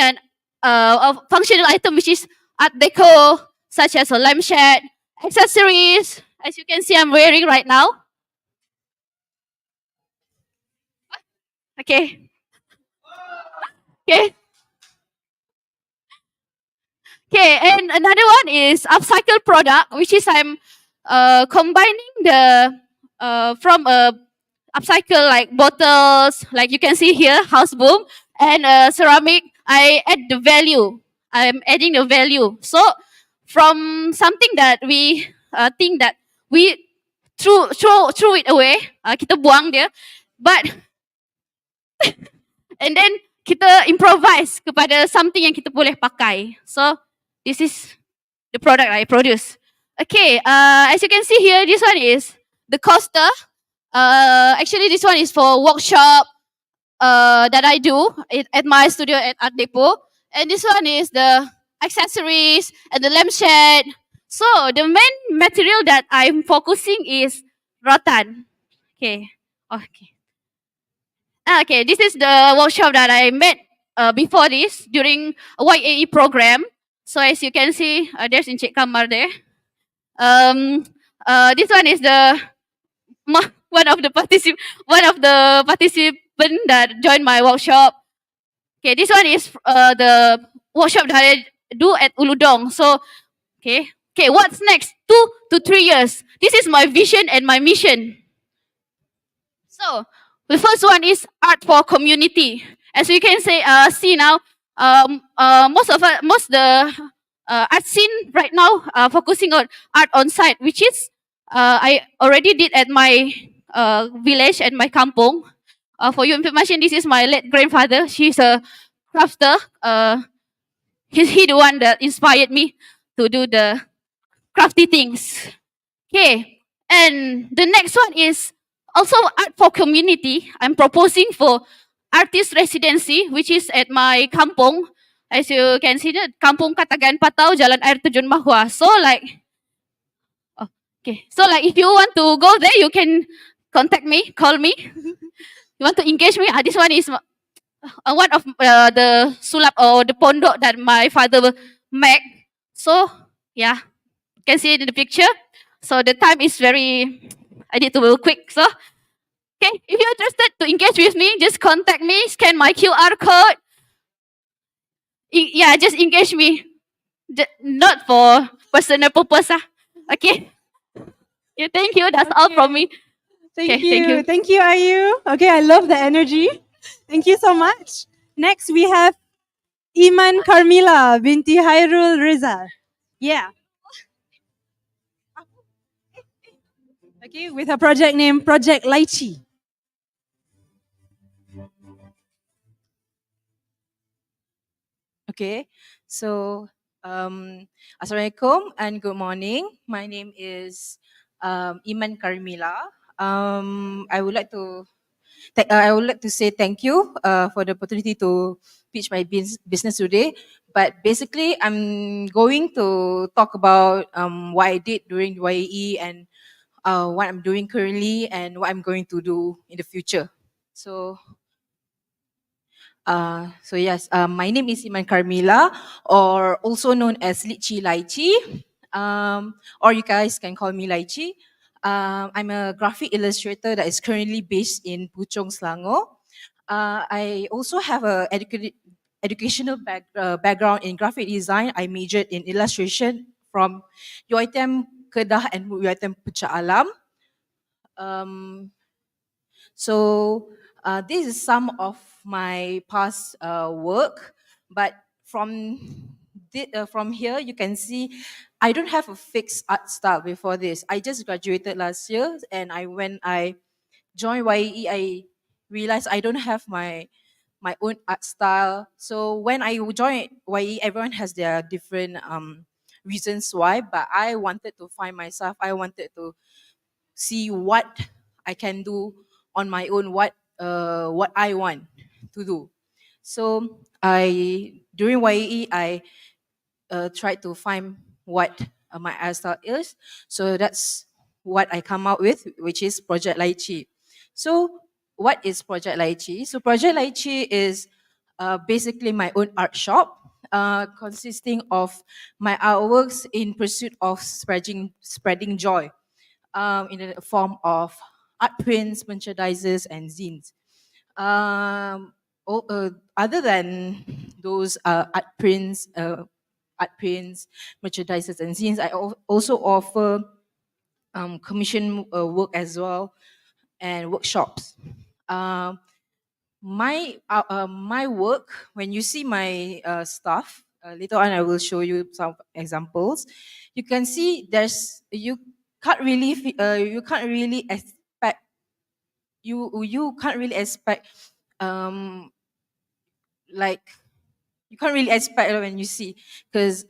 a functional item which is art deco, such as a lampshade, accessories. As you can see, I'm wearing right now. Okay. Okay. Okay, and another one is upcycle product, which is I'm combining the from a upcycle like bottles, like you can see here, house boom, and ceramic. I add the value. I'm adding the value. So from something that we think that we throw it away, kita buang dia, but and then kita improvise kepada something yang kita boleh pakai. So this is the product I produce. Okay, as you can see here, this one is the coaster. Actually, this one is for workshop that I do at my studio at Art Depot. And this one is the accessories and the lampshade. So the main material that I'm focusing is rattan. Okay. Okay. Okay, this is the workshop that I made before this during a YAE program. So as you can see, there's Encik Kamar there. This one is the one of the participant that joined my workshop. Okay, this one is the workshop that I do at Uludong. So, okay, what's next? 2 to 3 years. This is my vision and my mission. So, the first one is art for community. As you can see now, most the art scene right now focusing on art on site, which is I already did at my village and my kampong. For your information, this is my late grandfather. She's a crafter. He the one that inspired me to do the crafty things. Okay, and the next one is also art for community. I'm proposing for artist residency, which is at my kampong. As you can see, the Kampung Katagan Patau, Jalan Air Terjun Mahua. So like, okay, so like if you want to go there, you can contact me, call me. You want to engage me? This one is one of the sulap or the pondok that my father made. So yeah, you can see it in the picture. So the time is I need to be quick. So okay, if you're interested to engage with me, just contact me, scan my QR code. Yeah, just engage me. Not for personal purpose. Okay. Yeah, thank you. That's all from me. Thank Okay, you. thank you. Thank you, Ayu. Okay, I love the energy. Thank you so much. Next, we have Iman Carmila binti Hairul Reza. Yeah. Okay, with her project name Project Lychee. Okay, so Assalamualaikum and good morning. My name is Iman Carmila. I would like to say thank you for the opportunity to pitch my business today. But basically, I'm going to talk about what I did during YAE and what I'm doing currently and what I'm going to do in the future. So yes, my name is Iman Carmila, or also known as Lychee Lychee, or you guys can call me Lychee. I'm a graphic illustrator that is currently based in Puchong, Selangor. I also have a educational background in graphic design. I majored in illustration from UiTM Kedah and UiTM Puncak Alam. So this is some of my past work, but from here you can see I don't have a fixed art style before this. I just graduated last year, and when I joined YAE, I realized I don't have my own art style. So when I joined YAE, everyone has their different reasons why, but I wanted to find myself. I wanted to see what I can do on my own what I want to do. So during YAE I tried to find what my art style is. So that's what I come out with, which is Project Lychee. So what is Project Lychee? So Project Lychee is basically my own art shop, consisting of my artworks in pursuit of spreading joy, in the form of art prints, merchandises, and zines. Um, Other than those art prints, merchandises, and zines, I also offer commission work as well and workshops. Um, my work, when you see my stuff, later on I will show you some examples. You can see you can't really expect you can't really expect um like you can't really expect it when you see, because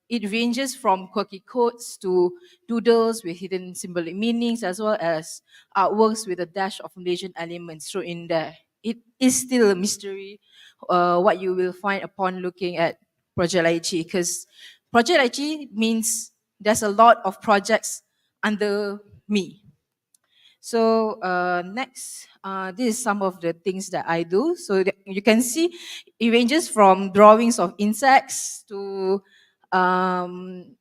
it ranges from quirky quotes to doodles with hidden symbolic meanings, as well as artworks with a dash of Malaysian elements thrown in there. It is still a mystery what you will find upon looking at Project Lychee, because Project Lychee means there's a lot of projects under me. So next, this is some of the things that I do. So you can see it ranges from drawings of insects to um,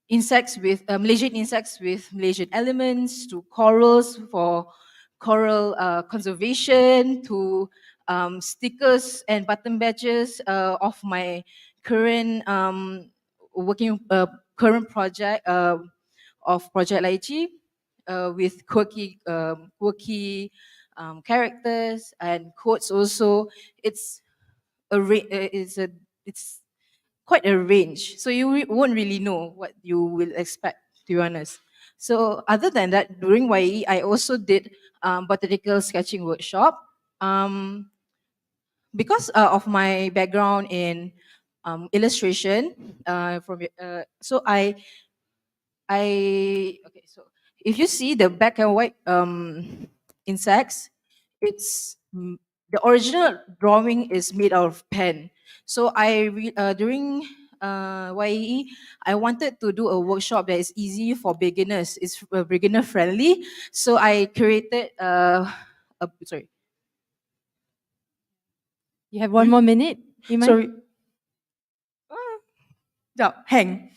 Malaysian insects with Malaysian elements, to corals for coral conservation, to stickers and button badges of my current working current project of Project Lychee, with quirky characters and quotes also. It's it's quite a range, so you won't really know what you will expect, to be honest. So other than that, during YE, I also did botanical sketching workshop. Because of my background in illustration, so okay, so if you see the black and white insects, the original drawing is made out of pen. So during YAE, I wanted to do a workshop that is easy for beginners. It's beginner friendly. So I created sorry. You have one more minute, Iman? Sorry. Hang.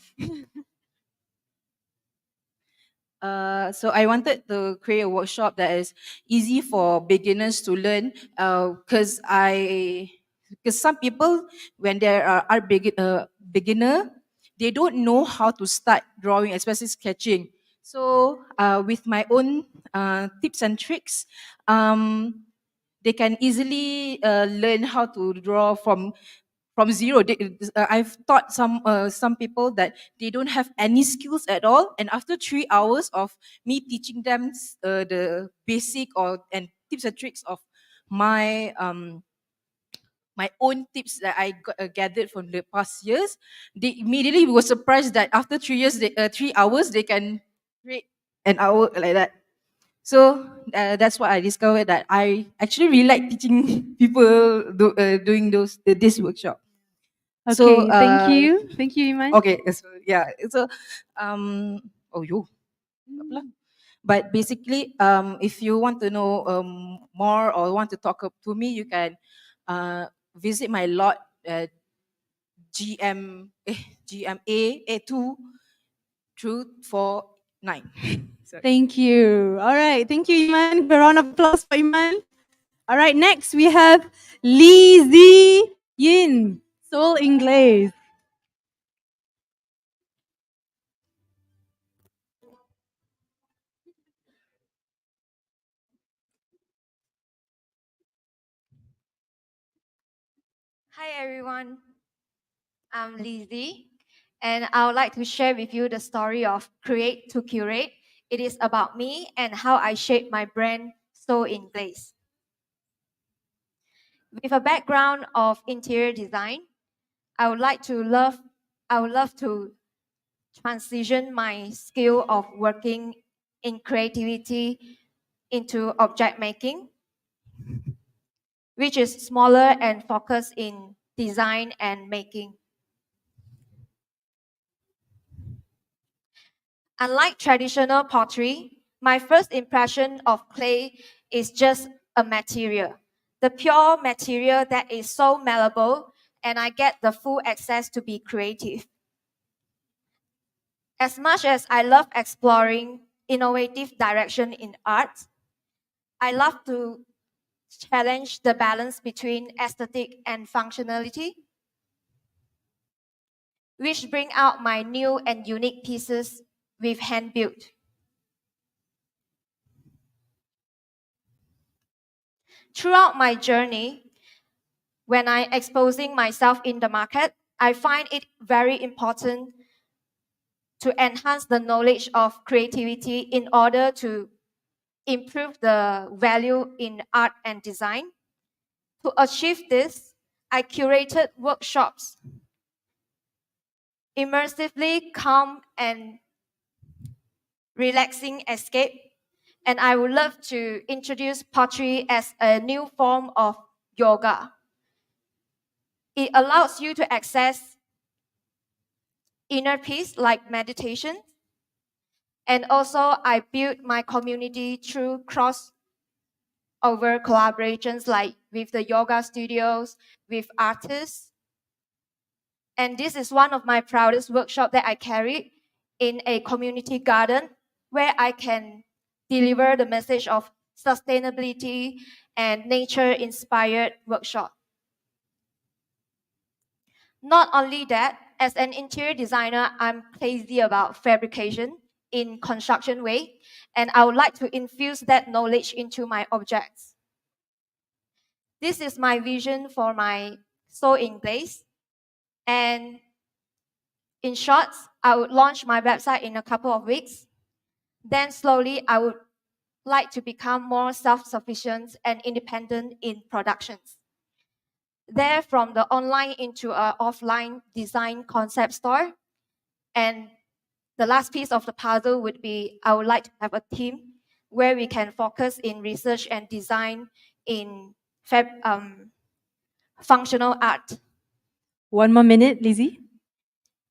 So I wanted to create a workshop that is easy for beginners to learn, because some people, when they are beginner, they don't know how to start drawing, especially sketching. So with my own tips and tricks, they can easily learn how to draw from zero. I've taught some people that they don't have any skills at all, and after 3 hours of me teaching them the basic and tips and tricks of my my own tips that I gathered from the past years, they immediately were surprised that after 3 years, 3 hours, they can create an hour like that. So that's what I discovered, that I actually really like teaching people doing this workshop. So Okay, thank you. Thank you, Iman. okay, so yeah, so oh yo, apalah. But basically, if you want to know more or want to talk up to me, you can visit my lot at GMA2 through 49. Sorry. Thank you. All right, thank you, Iman. Give a round of applause for Iman. All right, next we have Lee Zi Yin, Soul Inglaze. Hi everyone, I'm Lizzie, and I would like to share with you the story of Create to Curate. It is about me and how I shaped my brand So in Place. With a background of interior design, I would love to transition my skill of working in creativity into object making, which is smaller and focused in design and making. Unlike traditional pottery, my first impression of clay is just a material, the pure material that is so malleable, and I get the full access to be creative. As much as I love exploring innovative direction in art, I love to challenge the balance between aesthetic and functionality, which bring out my new and unique pieces with hand built. Throughout my journey, when I exposing myself in the market, I find it very important to enhance the knowledge of creativity in order to improve the value in art and design. To achieve this, I curated workshops, immersively calm and relaxing escape, and I would love to introduce pottery as a new form of yoga. It allows you to access inner peace like meditation. And also, I built my community through crossover collaborations like with the yoga studios, with artists. And this is one of my proudest workshops that I carried in a community garden where I can deliver the message of sustainability and nature inspired workshop. Not only that, as an interior designer, I'm crazy about fabrication in construction way, and I would like to infuse that knowledge into my objects. This is my vision for my soul in glaze, and in short, I would launch my website in a couple of weeks. Then slowly, I would like to become more self-sufficient and independent in productions. There, from the online into an offline design concept store. And the last piece of the puzzle would be I would like to have a team where we can focus in research and design in functional art. One more minute, Lizzie.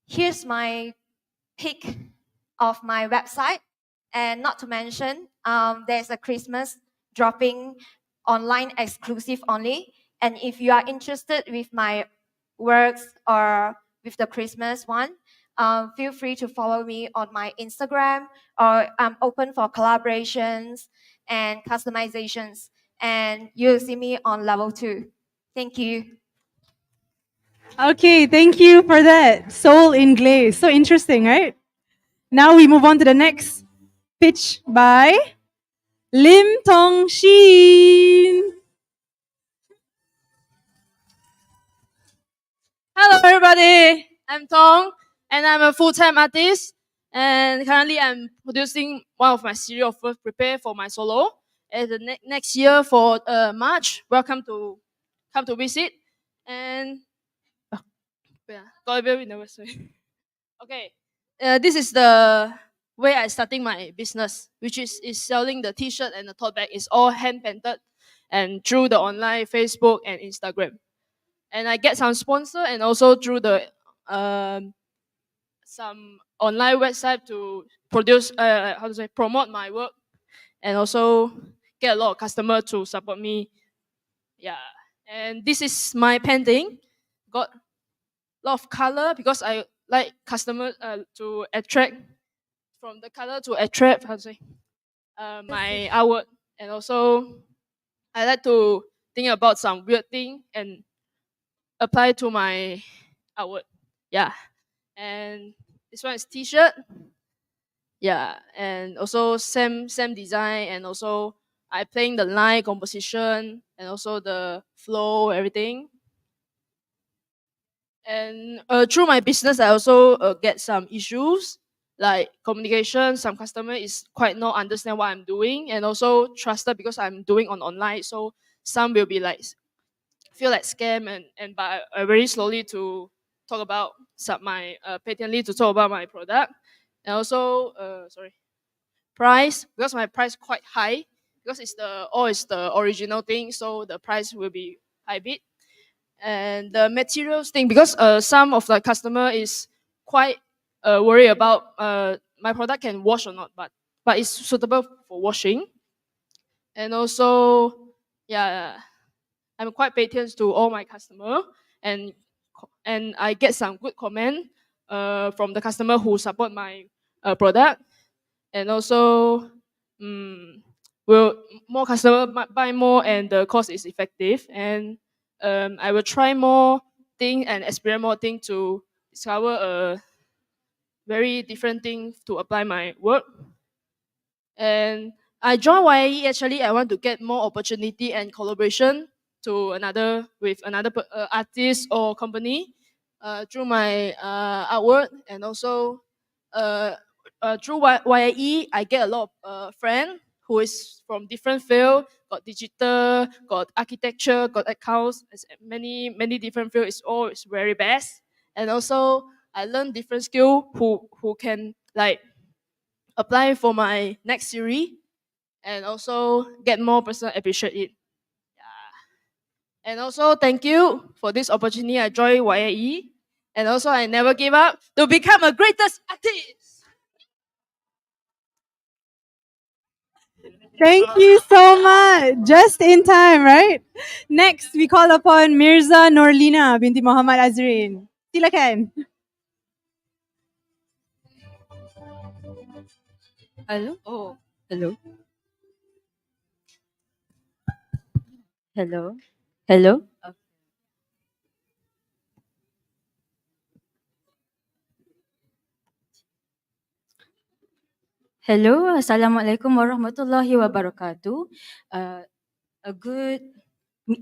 Here's my pic of my website. And not to mention, there's a Christmas dropping online exclusive only. And if you are interested with my works or with the Christmas one, feel free to follow me on my Instagram, or I'm open for collaborations and customizations. And you'll see me on level 2. Thank you. Okay, thank you for that. Soul in glaze. So interesting, right? Now we move on to the next pitch by Lim Tong Shin. Hello, everybody. I'm Tong, and I'm a full-time artist. And currently, I'm producing one of my series of work prepare for my solo. And the next year for March, welcome to come to visit. And got a bit nervous. Okay, this is the way I starting my business, which is selling the T-shirt and the tote bag. It's all hand painted, and through the online Facebook and Instagram. And I get some sponsor and also through the some online website to produce promote my work, and also get a lot of customer to support me. Yeah, and this is my painting. Got a lot of color because I like customer to attract from the color to attract my artwork, and also I like to think about some weird thing and apply to my artwork. Yeah, and this one is T-shirt. Yeah, and also same design, and also I playing the line composition and also the flow, everything. And through my business, I also get some issues like communication. Some customer is quite not understand what I'm doing, and also trusted because I'm doing on online. So some will be like feel like scam, and but I very slowly to talk about my patently to talk about my product, and also price because my price quite high because it's the original thing, so the price will be high bit. And the materials thing, because some of the customer is quite worried about my product can wash or not, but it's suitable for washing. And also, yeah, I'm quite patient to all my customer, and and I get some good comment from the customer who support my product. And also, um, will more customer buy more, and the cost is effective. And I will try more thing and experiment more thing to discover a very different thing to apply my work. And I joined YAE, actually I want to get more opportunity and collaboration to another artist or company through my artwork. And also through YAE I get a lot of friends who is from different field, got digital, got architecture, got accounts, many different fields. It's all is very best. And also I learn different skill who can like apply for my next series, and also get more person appreciate it. And also thank you for this opportunity. I joined YAE, and also I never give up to become a greatest artist. Thank you so much. Just in time, right? Next, we call upon Mirza Norlina binti Muhammad Azrin. Silakan. Hello? Oh, hello? Hello? Hello? Hello, Assalamualaikum warahmatullahi wabarakatuh. A good good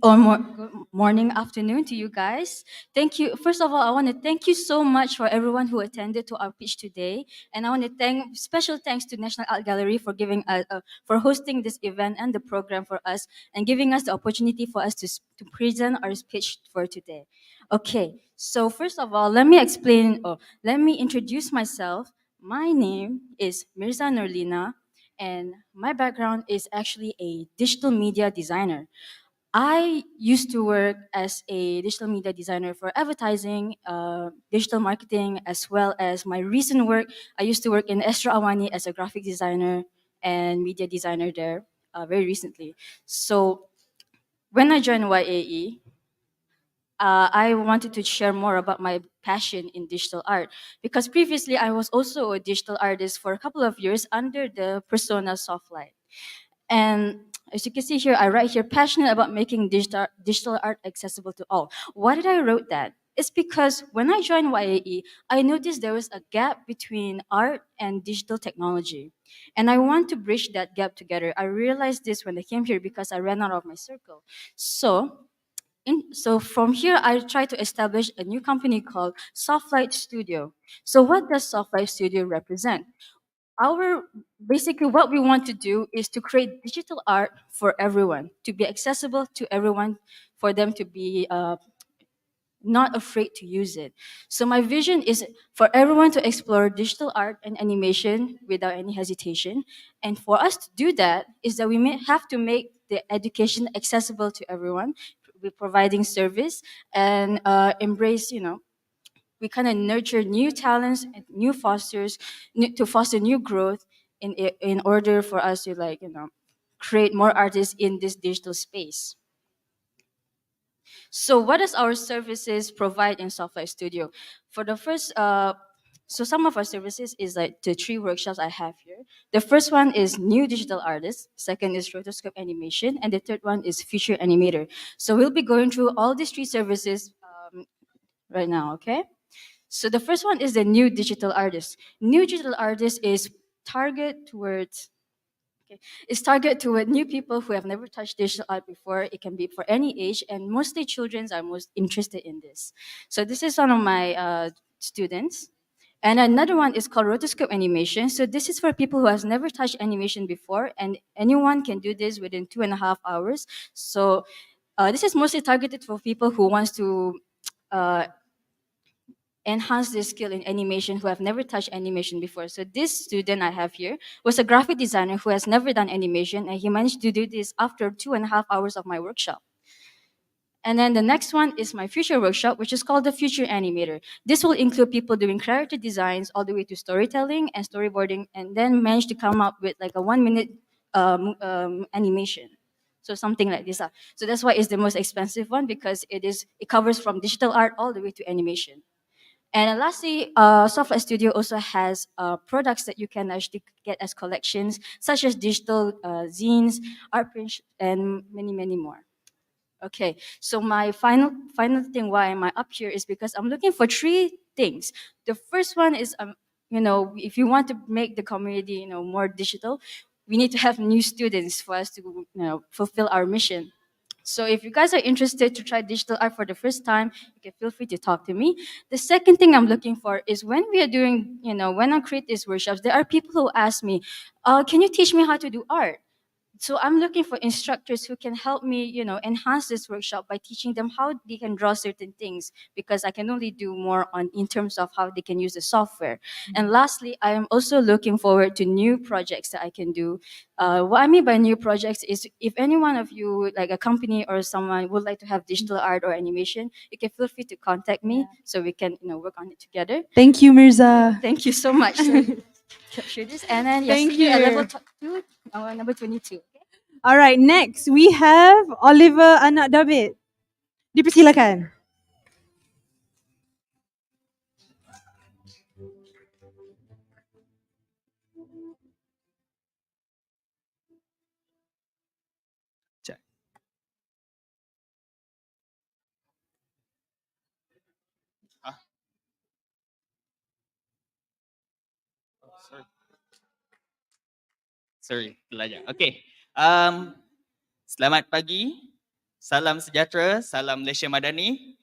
morning, afternoon to you guys. Thank you. First of all, I want to thank you so much for everyone who attended to our pitch today, and I want to thank special thanks to National Art Gallery for giving for hosting this event and the program for us, and giving us the opportunity for us to present our pitch for today. Okay, so first of all, let me explain. Or let me introduce myself. My name is Mirza Norlina, and my background is actually a digital media designer. I used to work as a digital media designer for advertising, digital marketing, as well as my recent work. I used to work in Estra Awani as a graphic designer and media designer there very recently. So when I joined YAE, I wanted to share more about my passion in digital art, because previously I was also a digital artist for a couple of years under the persona Softlight. And as you can see here, I write here, passionate about making digital art accessible to all. Why did I wrote that? It's because when I joined YAE, I noticed there was a gap between art and digital technology. And I want to bridge that gap together. I realized this when I came here because I ran out of my circle. So from here, I try to establish a new company called Softlight Studio. So what does Softlight Studio represent? Our basically what we want to do is to create digital art for everyone, to be accessible to everyone, for them to be not afraid to use it. So my vision is for everyone to explore digital art and animation without any hesitation. And for us to do that is that we may have to make the education accessible to everyone. We're providing service and embrace, we kind of nurture new talents and new fosters to foster new growth in order for us to create more artists in this digital space. So what does our services provide in Softlight Studio? For the first, so some of our services is like the 3 workshops I have here. The first one is new digital artists, second is rotoscope animation, and the third one is feature animator. So we'll be going through all these 3 services right now, okay? So the first one is the new digital artist. New digital artist is target towards It's targeted toward new people who have never touched digital art before. It can be for any age, and mostly children are most interested in this. So this is one of my students. And another one is called rotoscope animation. So this is for people who has never touched animation before, and anyone can do this within 2.5 hours. So this is mostly targeted for people who wants to uh, enhance their skill in animation who have never touched animation before. So this student I have here was a graphic designer who has never done animation, and he managed to do this after 2.5 hours of my workshop. And then the next one is my future workshop, which is called the Future Animator. This will include people doing character designs all the way to storytelling and storyboarding, and then manage to come up with like a 1 minute animation. So something like this. So that's why it's the most expensive one, because it covers from digital art all the way to animation. And then lastly, Softlight Studio also has products that you can actually get as collections, such as digital zines, art prints, and many, many more. Okay, so my final thing why am I up here is because I'm looking for three things. The first one is if you want to make the community more digital, we need to have new students for us to fulfill our mission. So if you guys are interested to try digital art for the first time, you can feel free to talk to me. The second thing I'm looking for is when we are doing, when I create these workshops, there are people who ask me, can you teach me how to do art? So I'm looking for instructors who can help me, enhance this workshop by teaching them how they can draw certain things, because I can only do more in terms of how they can use the software. And lastly, I am also looking forward to new projects that I can do. What I mean by new projects is if any one of you, like a company or someone, would like to have digital art or animation, you can feel free to contact me so we can, work on it together. Thank you, Mirza. Thank you so much. So, capture this, and then Thank see you at level you. 2, number 22. All right, next we have Oliver Anak David. Dipersilakan. Sorry, terlajak. Okay. Selamat pagi. Salam sejahtera, salam Malaysia Madani.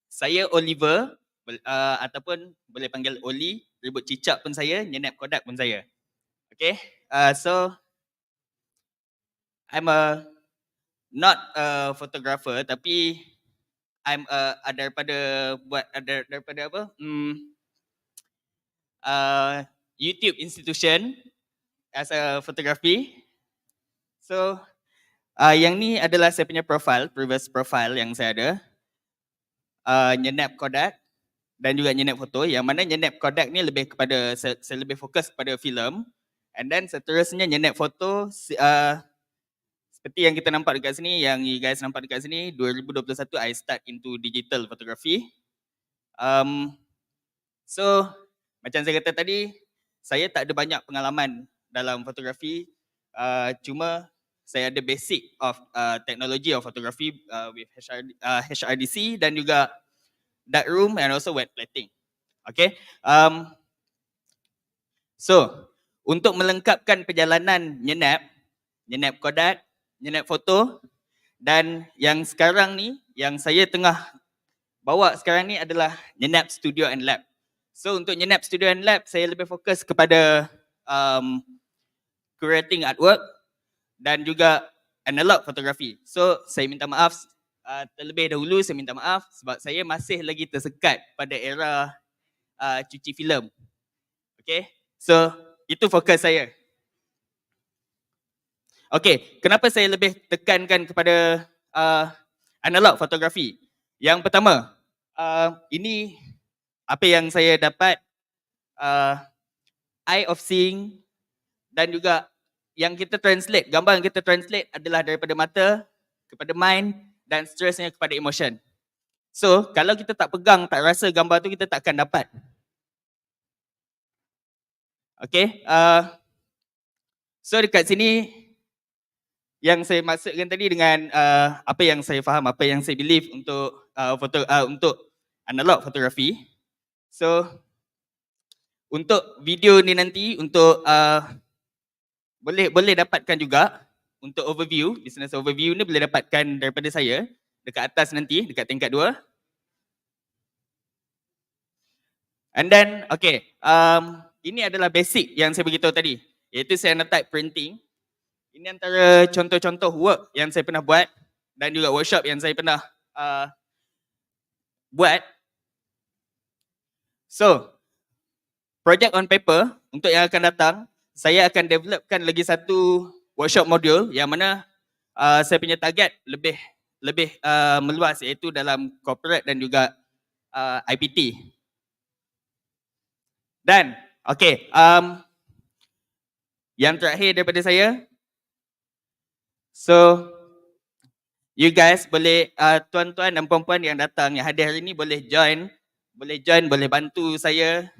Saya Oliver, ataupun boleh panggil Oli, ribut cicak pun saya, nyenap Kodak pun saya. Okay. So I'm not a photographer, tapi I'm daripada apa? YouTube institution as a photography. So yang ni adalah saya punya profile, previous profile yang saya ada. Nyenap Kodak dan juga nyenap foto, yang mana nyenap Kodak ni lebih kepada saya lebih fokus kepada filem, and then seterusnya nyenap foto seperti yang kita nampak dekat sini, yang you guys nampak dekat sini, 2021 I start into digital photography. So macam saya kata tadi, saya tak ada banyak pengalaman dalam fotografi, cuma saya ada basic of technology of photography with HRDC dan juga darkroom and also wet plating. Okay. So untuk melengkapkan perjalanan nyenap Kodak, nyenap foto, dan yang sekarang ni yang saya tengah bawa sekarang ni adalah nyenap studio and lab. So untuk nyenap studio and lab, saya lebih fokus kepada curating artwork dan juga analog photography. So saya minta maaf terlebih dahulu, saya minta maaf sebab saya masih lagi tersekat pada era cuci filem. Okay, so itu fokus saya. Okay, kenapa saya lebih tekankan kepada analog photography? Yang pertama, ini apa yang saya dapat, eye of seeing, dan juga yang kita translate, gambar yang kita translate adalah daripada mata kepada mind dan seterusnya kepada emotion. So kalau kita tak pegang, tak rasa gambar tu, kita tak akan dapat. Okay, so dekat sini yang saya maksudkan tadi dengan apa yang saya faham, apa yang saya believe untuk untuk analog photography. So untuk video ni nanti, untuk boleh dapatkan juga untuk overview, business overview ni boleh dapatkan daripada saya dekat atas nanti, dekat tingkat 2. And then okay, ini adalah basic yang saya beritahu tadi, iaitu cyanotype printing. Ini antara contoh-contoh work yang saya pernah buat dan juga workshop yang saya pernah buat. So, project on paper untuk yang akan datang, saya akan developkan lagi satu workshop module yang mana saya punya target lebih meluas, iaitu dalam corporate dan juga IPT. Dan okey, yang terakhir daripada saya, so you guys boleh tuan-tuan dan puan-puan yang datang, yang hadir hari ini boleh join, boleh bantu saya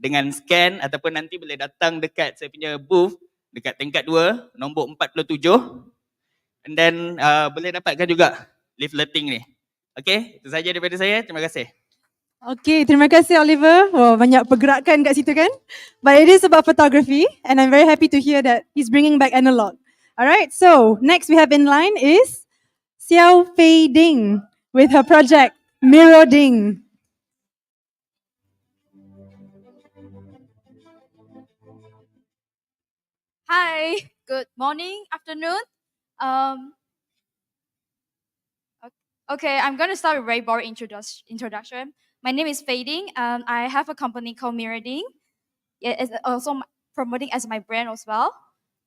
dengan scan ataupun nanti boleh datang dekat saya punya booth dekat tingkat 2 nombor 47, and then boleh dapatkan juga leafleting ni. Okey, itu saja daripada saya. Terima kasih. Okay, terima kasih Oliver. Wah, banyak pergerakan kat situ kan? But it is about photography and I'm very happy to hear that he's bringing back analog. Alright, so next we have in line is Xiao Fei Ding with her project Mirror Ding. Hi, good morning, afternoon. Okay, I'm going to start with a very boring introduction. My name is Fading. I have a company called Mirroring. It's also promoting as my brand as well.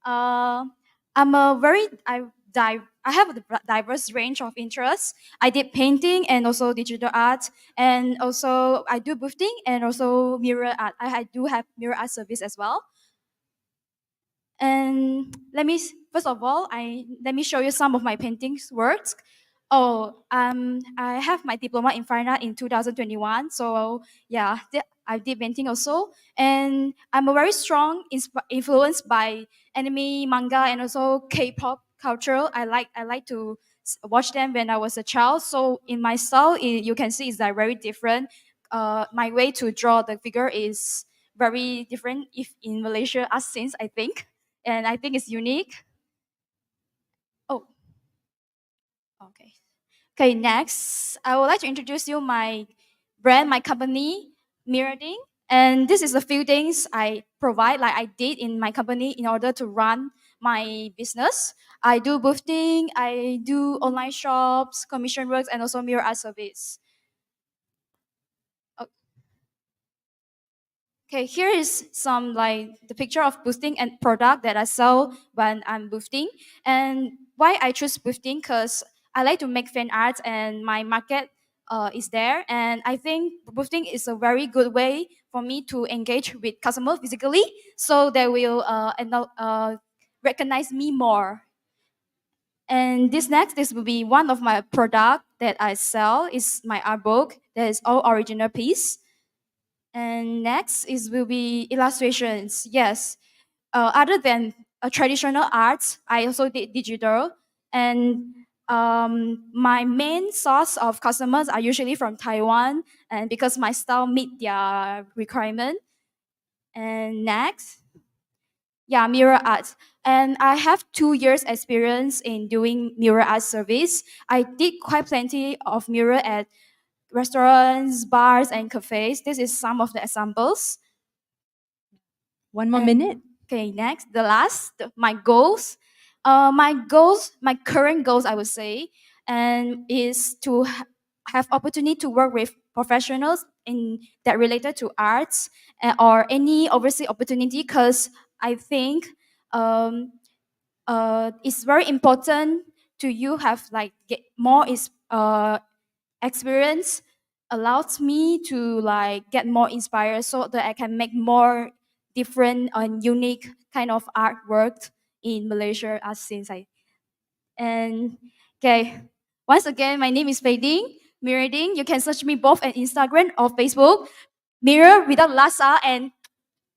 I'm a very I have a diverse range of interests. I did painting and also digital art, and also I do boothing and also mirror art. I do have mirror art service as well. And first of all, let me show you some of my paintings works. I have my diploma in fine art in 2021. So yeah, I did painting also, and I'm a very strong influenced by anime, manga, and also K-pop culture. I like to watch them when I was a child. So in my style, you can see it's like very different. My way to draw the figure is very different if in Malaysia as since I think, and I think it's unique. Oh, okay. Okay, next, I would like to introduce you my brand, my company, Mirroring. And this is a few things I provide, like I did in my company in order to run my business. I do boothing, I do online shops, commission works, and also mirror art service. Okay, here is some like the picture of boosting and product that I sell when I'm boosting. And why I choose boosting? Because I like to make fan art and my market is there. And I think boosting is a very good way for me to engage with customer physically, so they will recognize me more. And this will be one of my product that I sell is my art book that is all original piece. And next will be illustrations. Yes, other than traditional arts, I also did digital. And my main source of customers are usually from Taiwan, and because my style meet their requirement. And next, yeah, mirror art. And I have 2 years experience in doing mirror art service. I did quite plenty of mirror at restaurants, bars, and cafes. This is some of the examples. One more minute. Okay, next, my goals. My current goals, I would say, and is to have opportunity to work with professionals in that related to arts or any overseas opportunity. Because I think it's very important to you have like get more experience allows me to like get more inspired so that I can make more different and unique kind of artwork in Malaysia as since and okay. Once again, my name is Fading Mirading. You can search me both on Instagram or Facebook. Mirror without Lasa and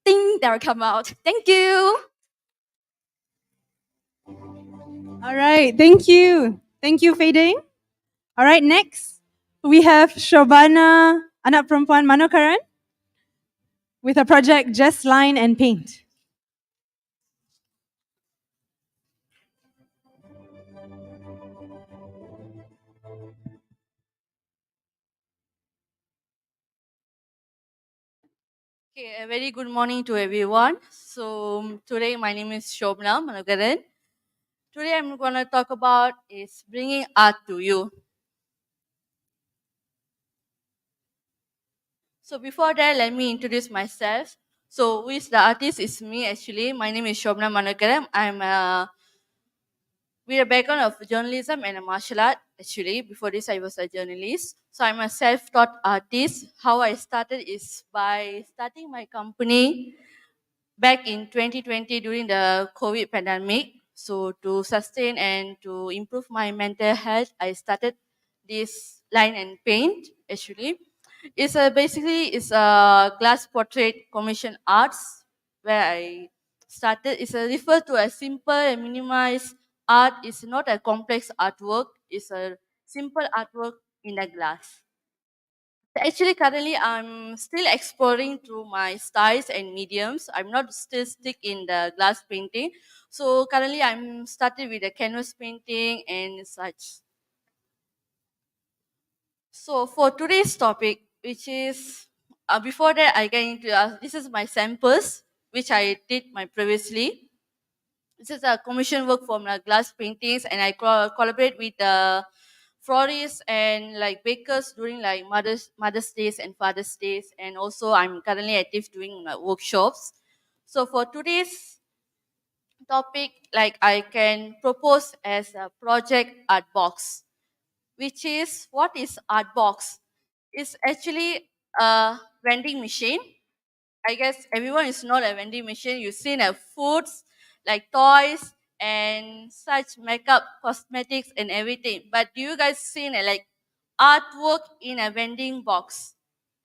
thing that will come out. Thank you. All right, thank you. Thank you, Fading. All right, next we have Shobana, anak perempuan Manokaran, with a project Just Line and Paint. Okay, a very good morning to everyone. So today my name is Shobna Managaran. Today I'm going to talk about is bringing art to you. So before that, let me introduce myself. So who is the artist? Is me actually. My name is Shobna Manakaram. I'm with a background of journalism and a martial art. Actually, before this, I was a journalist. So I'm a self-taught artist. How I started is by starting my company back in 2020 during the COVID pandemic. So to sustain and to improve my mental health, I started this line and paint actually. It's a basically it's a glass portrait commission arts where I started. It's a refer to a simple and minimized art. It's not a complex artwork. It's a simple artwork in a glass. Actually, currently I'm still exploring through my styles and mediums. I'm not still stick in the glass painting. So currently I'm started with the canvas painting and such. So for today's topic, which is before that I get into this is my samples which I did my previously. This is a commission work from glass paintings, and I collaborate with florists and like bakers during like Mother's Days and Father's Days, and also I'm currently active doing workshops. So for today's topic, like I can propose as a project art box, which is what is art box? It's actually a vending machine. I guess everyone is not a vending machine. You've seen foods like toys and such makeup, cosmetics, and everything. But do you guys seen like artwork in a vending box?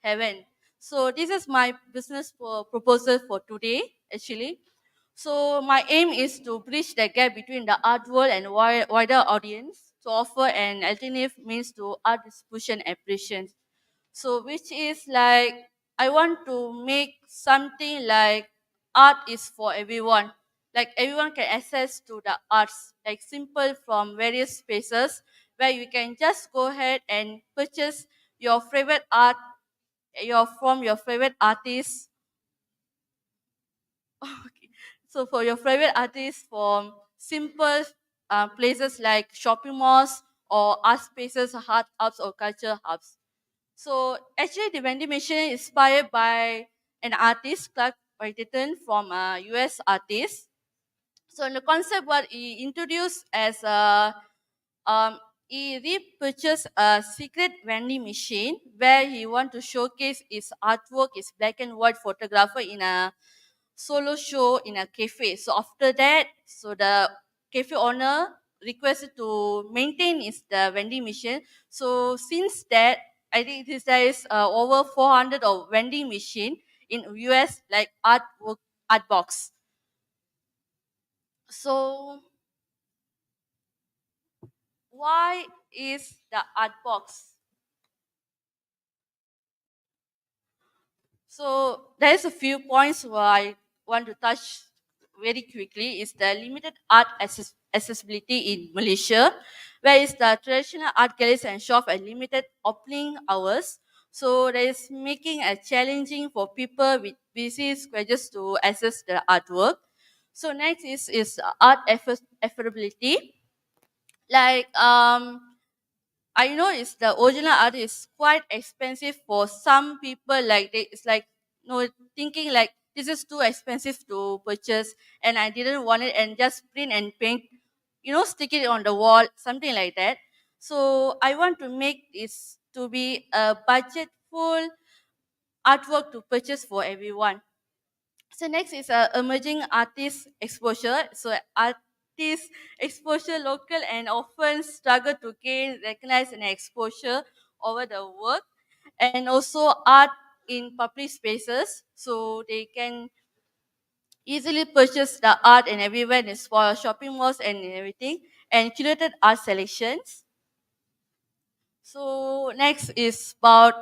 Haven't. So this is my business proposal for today, actually. So my aim is to bridge the gap between the art world and wider audience to offer an alternative means to art distribution appreciation. So which is like I want to make something like art is for everyone. Like everyone can access to the arts, like simple from various spaces where you can just go ahead and purchase your favorite art from your favorite artist. Okay. So for your favorite artist from simple places like shopping malls or art spaces, art hubs or culture hubs. So actually, the vending machine is inspired by an artist, Clark Whittington, from a US artist. So the concept what he introduced as um, he repurchased a secret vending machine where he want to showcase his artwork, his black and white photographer in a solo show in a cafe. So after that, so the cafe owner requested to maintain is the vending machine. So since that, I think there is over 400 of vending machine in US like art box. So why is the art box? So there's a few points where I want to touch very quickly is the limited art accessibility in Malaysia, where is the traditional art galleries and shop at limited opening hours. So that is making it challenging for people with busy schedules to access the artwork. So next is art affordability. Like I know it's the original art is quite expensive for some people. Like it's like thinking like this is too expensive to purchase, and I didn't want it, and just print and paint, stick it on the wall, something like that. So I want to make this to be a budgetful artwork to purchase for everyone. So next is emerging artist exposure. So artist exposure local and often struggle to gain recognize and exposure over the work, and also art in public spaces. So they can easily purchase the art and everywhere in small shopping malls and everything, and curated art selections. So next is about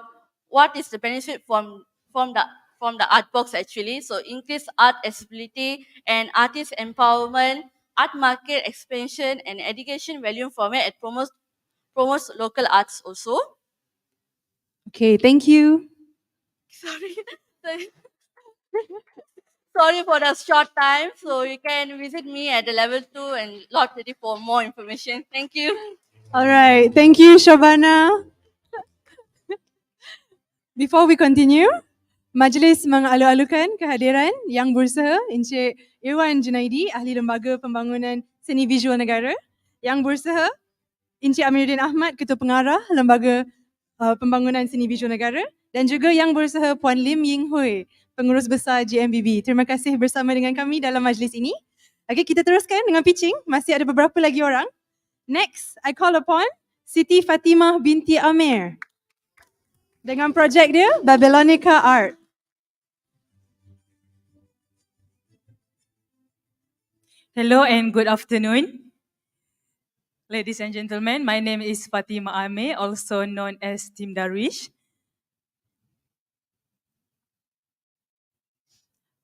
what is the benefit from the from the art box actually. So increase art accessibility and artist empowerment, art market expansion and education value from it. It promotes local arts also. Okay, thank you. Sorry. Sorry for the short time. So you can visit me at the level 2 and lot 30 for more information. Thank you. All right, thank you, Shabana. Before we continue, majlis mengalu-alukan kehadiran Yang Berusaha Encik Irwan Junaidi, Ahli Lembaga Pembangunan Seni Visual Negara. Yang Berusaha Encik Amiruddin Ahmad, Ketua Pengarah Lembaga Pembangunan Seni Visual Negara. Dan juga Yang Berusaha Puan Lim Ying Hui, Pengurus Besar GMBB. Terima kasih bersama dengan kami dalam majlis ini. Okey, kita teruskan dengan pitching. Masih ada beberapa lagi orang. Next, I call upon Siti Fatimah binti Amir dengan projek dia Babylonica Art. Hello and good afternoon. Ladies and gentlemen, my name is Fatima Amir, also known as Tim Darwish.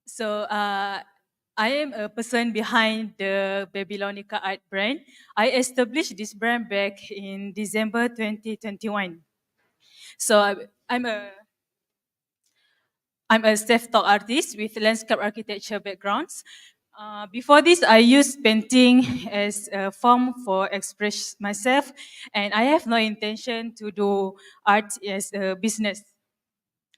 So I am a person behind the Babylonica Art brand. I established this brand back in December 2021. So I'm a self-taught artist with landscape architecture backgrounds. Before this, I used painting as a form for express myself, and I have no intention to do art as a business.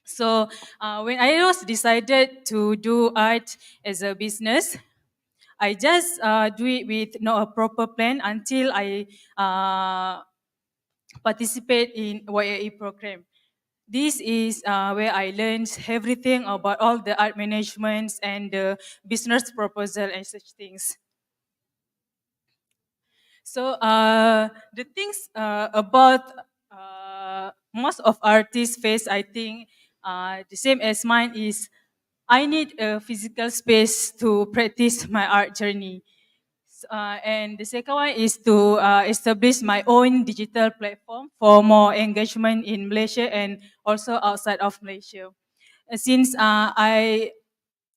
So when I was decided to do art as a business, I just do it with no proper plan until I participate in YAE program. This is where I learned everything about all the art management and the business proposal and such things. So the things about most of artists face, I think the same as mine is I need a physical space to practice my art journey. And the second one is to establish my own digital platform for more engagement in Malaysia and also outside of Malaysia. Since I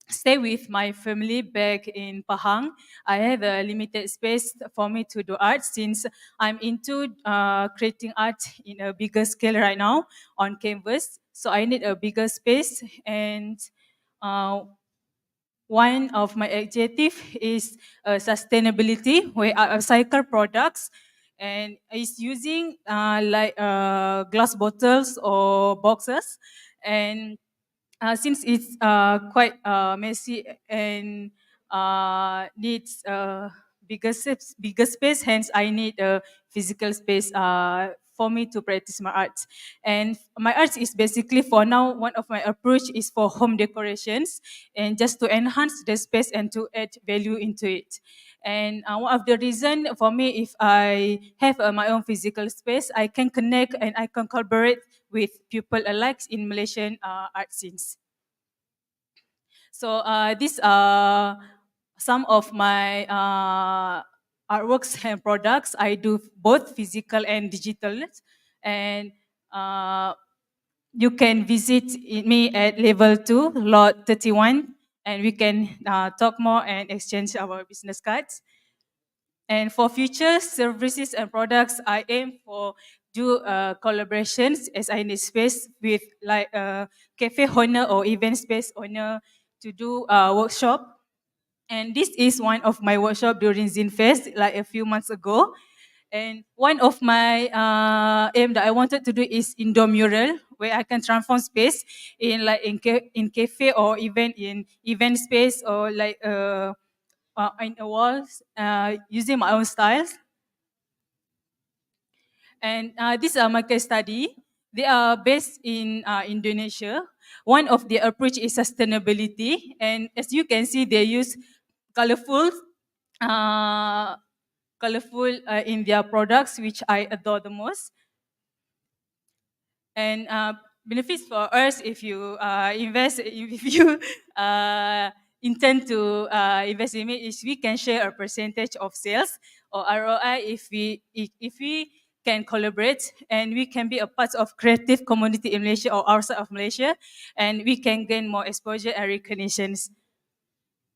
stay with my family back in Pahang, I have a limited space for me to do art since I'm into creating art in a bigger scale right now on canvas. So I need a bigger space, and one of my objective is sustainability, where I upcycle products and is using glass bottles or boxes. And since it's quite messy and needs bigger space, hence I need a physical space for me to practice my art. And my art is basically, for now, one of my approach is for home decorations and just to enhance the space and to add value into it. And one of the reason for me, if I have my own physical space, I can connect and I can collaborate with people alike in Malaysian art scenes. So these are some of my artworks and products. I do both physical and digital. And you can visit me at level 2, lot 31, and we can talk more and exchange our business cards. And for future services and products, I aim for do collaborations as I need space with like a cafe owner or event space owner to do a workshop. And this is one of my workshop during ZinFest like a few months ago. And one of my aim that I wanted to do is indoor mural, where I can transform space in like in cafe or even in event space or like in a walls using my own styles. And these are my case study. They are based in Indonesia. One of the approach is sustainability, and as you can see, they use colorful, in their products, which I adore the most. And benefits for us if you invest, if you intend to invest in it, is we can share a percentage of sales or ROI if we can collaborate, and we can be a part of creative community in Malaysia or outside of Malaysia, and we can gain more exposure and recognitions.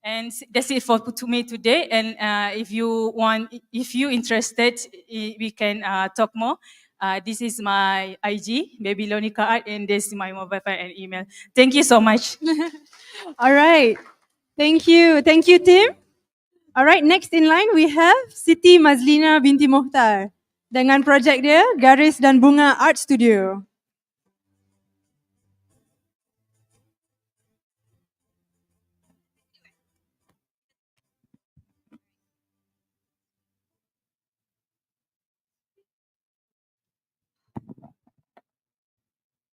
And that's it for to me today. And if you interested, we can talk more. This is my IG, Babylonica Art, and this is my mobile phone and email. Thank you so much. All right. Thank you. Thank you, Tim. All right, next in line we have Siti Mazlina binti Mohtar dengan projek dia Garis dan Bunga Art Studio.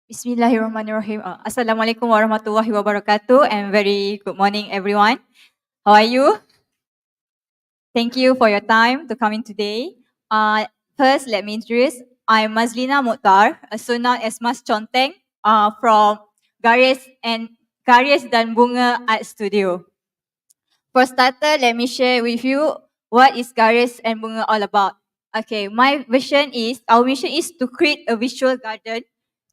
Bismillahirrahmanirrahim. Assalamualaikum warahmatullahi wabarakatuh and very good morning everyone. How are you? Thank you for your time to coming today. First, let me introduce. I'm Mazlina Mukhtar, also known as Mas Conteng, from Garis dan Bunga Art Studio. For starter, let me share with you what is Garis and Bunga all about. Okay, our mission is to create a visual garden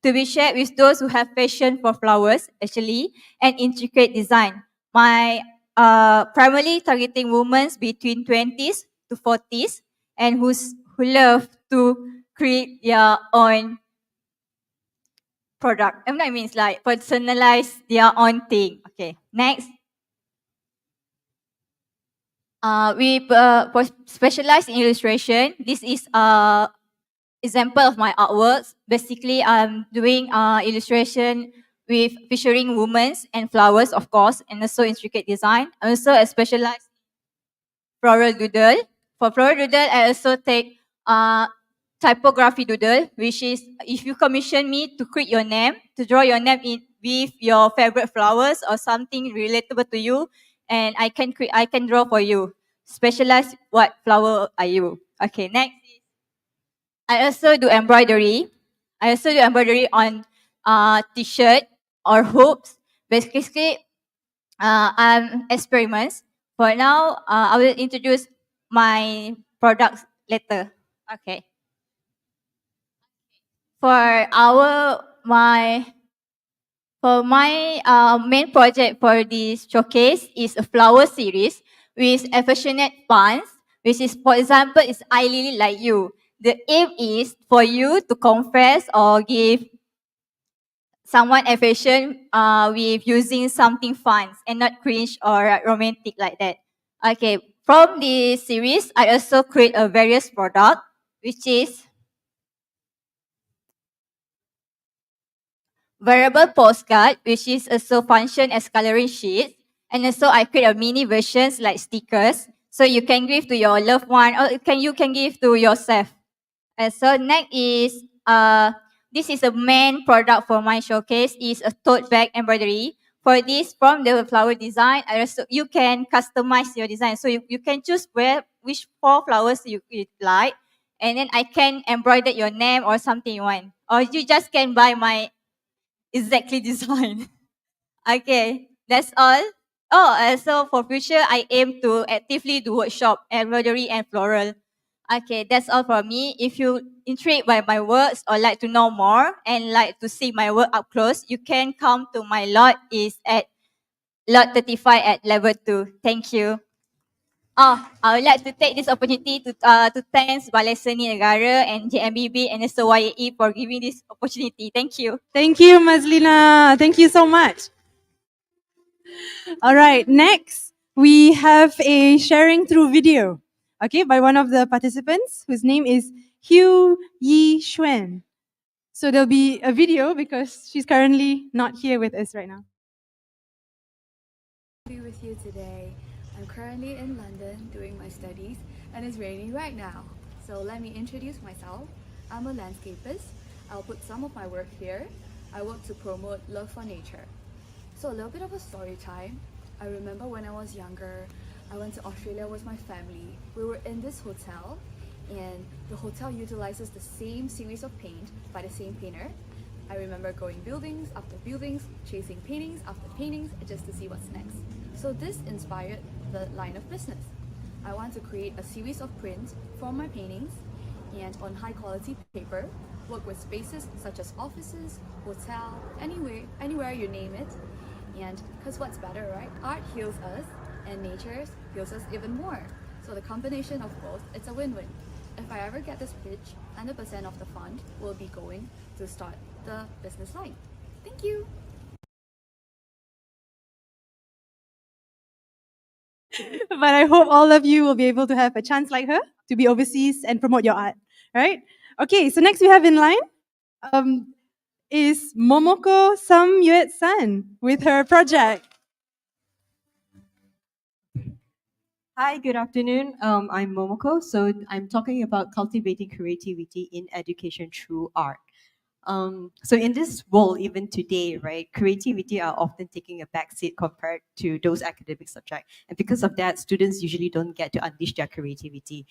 to be shared with those who have passion for flowers, actually, and intricate design. My primarily targeting women between 20s to 40s and who love to create their own product. I mean, it's like personalize their own thing. Okay, next. We specialize in illustration. This is example of my artworks. Basically, I'm doing illustration with featuring women and flowers, of course, and also intricate design. I also specialize floral doodle. For floral doodle, I also take typography doodle, which is if you commission me to create your name, to draw your name in with your favorite flowers or something relatable to you, and I can draw for you. Specialize what flower are you? Okay, next. I also do embroidery. I also do embroidery on t-shirt or hoops. Basically, experiments. For now, I will introduce my products later. Okay. For my main project for this showcase is a flower series with affectionate fans, which is, for example, is I really like you. The aim is for you to confess or give someone affection with using something fun and not cringe or romantic like that. Okay, from this series, I also create a various product, which is variable postcard, which is also function as coloring sheets. And also I create a mini versions like stickers. So you can give to your loved one or you can give to yourself. And so next is this is a main product for my showcase is a tote bag embroidery. For this, from the flower design, you can customize your design. So you can choose which 4 flowers you like. And then I can embroider your name or something you want. Or you just can buy my exactly design. Okay, that's all. Oh, so for future, I aim to actively do workshop, embroidery and floral. Okay, that's all from me. If you intrigued by my works or like to know more and like to see my work up close, you can come to my lot is at lot 35 at level 2. Thank you. I would like to take this opportunity to thank Balai Seni Negara and GMBB and also YAE for giving this opportunity. Thank you. Thank you, Mazlina. Thank you so much. All right, next we have a sharing through video, okay, by one of the participants whose name is Hugh Yi Xuan. So there'll be a video because she's currently not here with us right now. Be with you today. I'm currently in London doing my studies and it's raining right now. So let me introduce myself. I'm a landscapist. I'll put some of my work here. I work to promote love for nature. So a little bit of a story time. I remember when I was younger, I went to Australia with my family. We were in this hotel and the hotel utilizes the same series of paint by the same painter. I remember going buildings after buildings, chasing paintings after paintings just to see what's next. So this inspired the line of business. I want to create a series of prints from my paintings and on high quality paper, work with spaces such as offices, hotel, anywhere you name it. And because what's better, right? Art heals us and nature heals us even more. So the combination of both, it's a win-win. If I ever get this pitch, 100% of the fund will be going to start the business line. Thank you. But I hope all of you will be able to have a chance like her to be overseas and promote your art, right? Okay, so next we have in line is Momoko Samyuet-san with her project. Hi, good afternoon. I'm Momoko. So I'm talking about cultivating creativity in education through art. So in this world, even today, right, creativity are often taking a backseat compared to those academic subjects. And because of that, students usually don't get to unleash their creativity.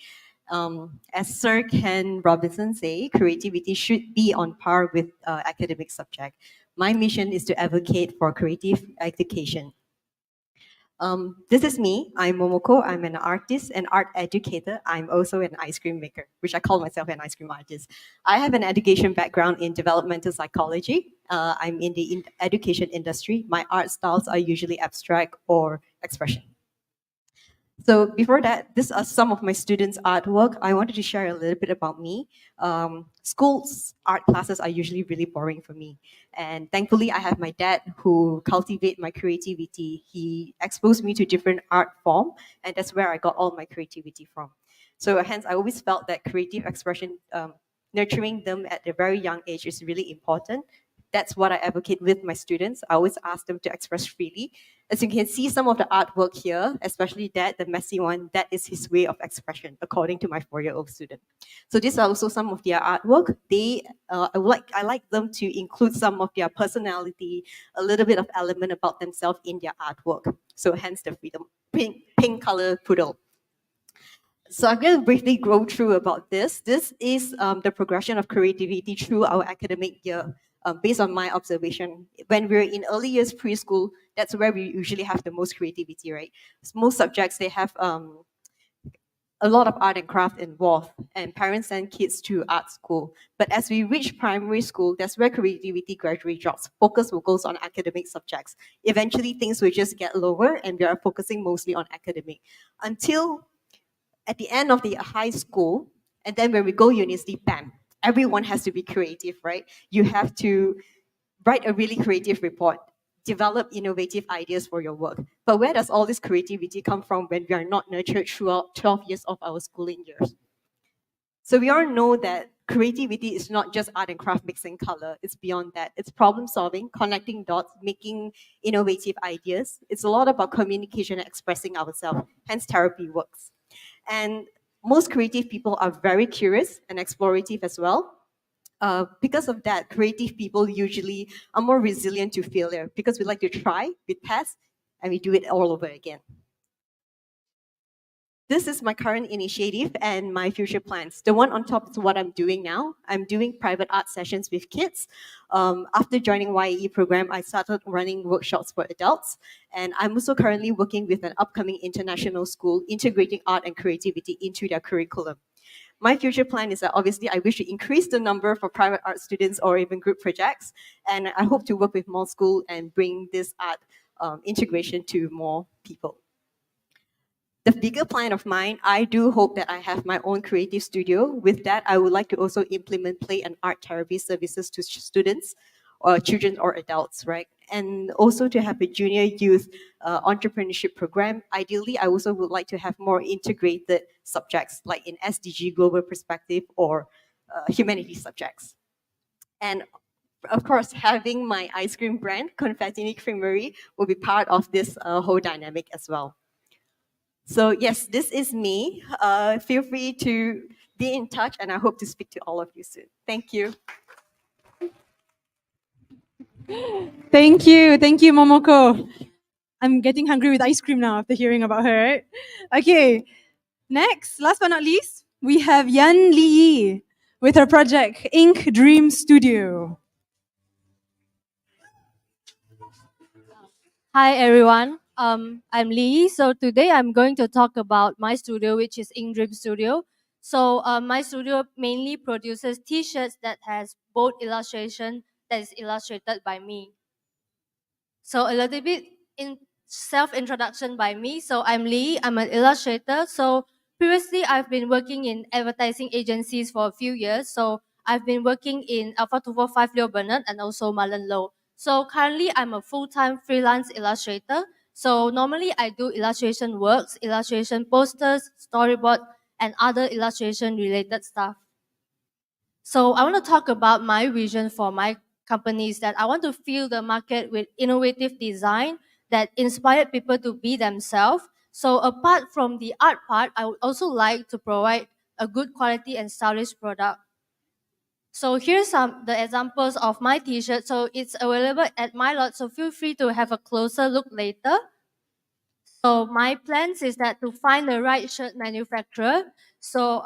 As Sir Ken Robinson say, creativity should be on par with academic subject. My mission is to advocate for creative education. This is me. I'm Momoko. I'm an artist, an art educator. I'm also an ice cream maker, which I call myself an ice cream artist. I have an education background in developmental psychology. I'm in the education industry. My art styles are usually abstract or expression. So before that, these are some of my students' artwork. I wanted to share a little bit about me. School's art classes are usually really boring for me. And thankfully, I have my dad who cultivate my creativity. He exposed me to different art form, and that's where I got all my creativity from. So hence, I always felt that creative expression, nurturing them at a very young age is really important. That's what I advocate with my students. I always ask them to express freely. As you can see, some of the artwork here, especially that, the messy one, that is his way of expression, according to my 4-year-old student. So these are also some of their artwork. I like them to include some of their personality, a little bit of element about themselves in their artwork. So hence the freedom, pink color poodle. So I'm going to briefly go through about this. This is the progression of creativity through our academic year, based on my observation. When we're in early years preschool, that's where we usually have the most creativity, right? Most subjects, they have a lot of art and craft involved, and parents send kids to art school. But as we reach primary school, that's where creativity gradually drops. Focus will go on academic subjects. Eventually, things will just get lower, and we are focusing mostly on academic. Until at the end of the high school, and then when we go university, bam, everyone has to be creative, right? You have to write a really creative report, develop innovative ideas for your work. But where does all this creativity come from when we are not nurtured throughout 12 years of our schooling years? So we all know that creativity is not just art and craft mixing color, it's beyond that. It's problem solving, connecting dots, making innovative ideas. It's a lot about communication and expressing ourselves, hence therapy works. And most creative people are very curious and explorative as well. Because of that, creative people usually are more resilient to failure because we like to try, we test, and we do it all over again. This is my current initiative and my future plans. The one on top is what I'm doing now. I'm doing private art sessions with kids. After joining YAE program, I started running workshops for adults. And I'm also currently working with an upcoming international school, integrating art and creativity into their curriculum. My future plan is that obviously I wish to increase the number for private art students or even group projects. And I hope to work with more schools and bring this art integration to more people. The bigger plan of mine, I do hope that I have my own creative studio. With that, I would like to also implement play and art therapy services to students or children or adults, right? And also to have a junior youth entrepreneurship program. Ideally, I also would like to have more integrated subjects like in SDG global perspective or humanities subjects. And of course, having my ice cream brand, Confettini Creamery, will be part of this whole dynamic as well. So yes, this is me. Feel free to be in touch, and I hope to speak to all of you soon. Thank you. Thank you, Momoko. I'm getting hungry with ice cream now after hearing about her. Right? Okay, next, last but not least, we have Yan Li with her project Ink Dream Studio. Hi everyone. I'm Lee. So today I'm going to talk about my studio, which is Ink Dream Studio. So my studio mainly produces T-shirts that has bold illustration that is illustrated by me. So a little bit in self-introduction by me. So I'm Lee. I'm an illustrator. So previously I've been working in advertising agencies for a few years. So I've been working in Alpha 245 Leo Bernard and also Marlon Low. So currently I'm a full-time freelance illustrator. So normally I do illustration works, illustration posters, storyboard, and other illustration related stuff. So I want to talk about my vision for my company is that I want to fill the market with innovative design that inspire people to be themselves. So apart from the art part, I would also like to provide a good quality and stylish product. So here's the examples of my t-shirt. So it's available at my lot. So feel free to have a closer look later. So my plans is that to find the right shirt manufacturer. So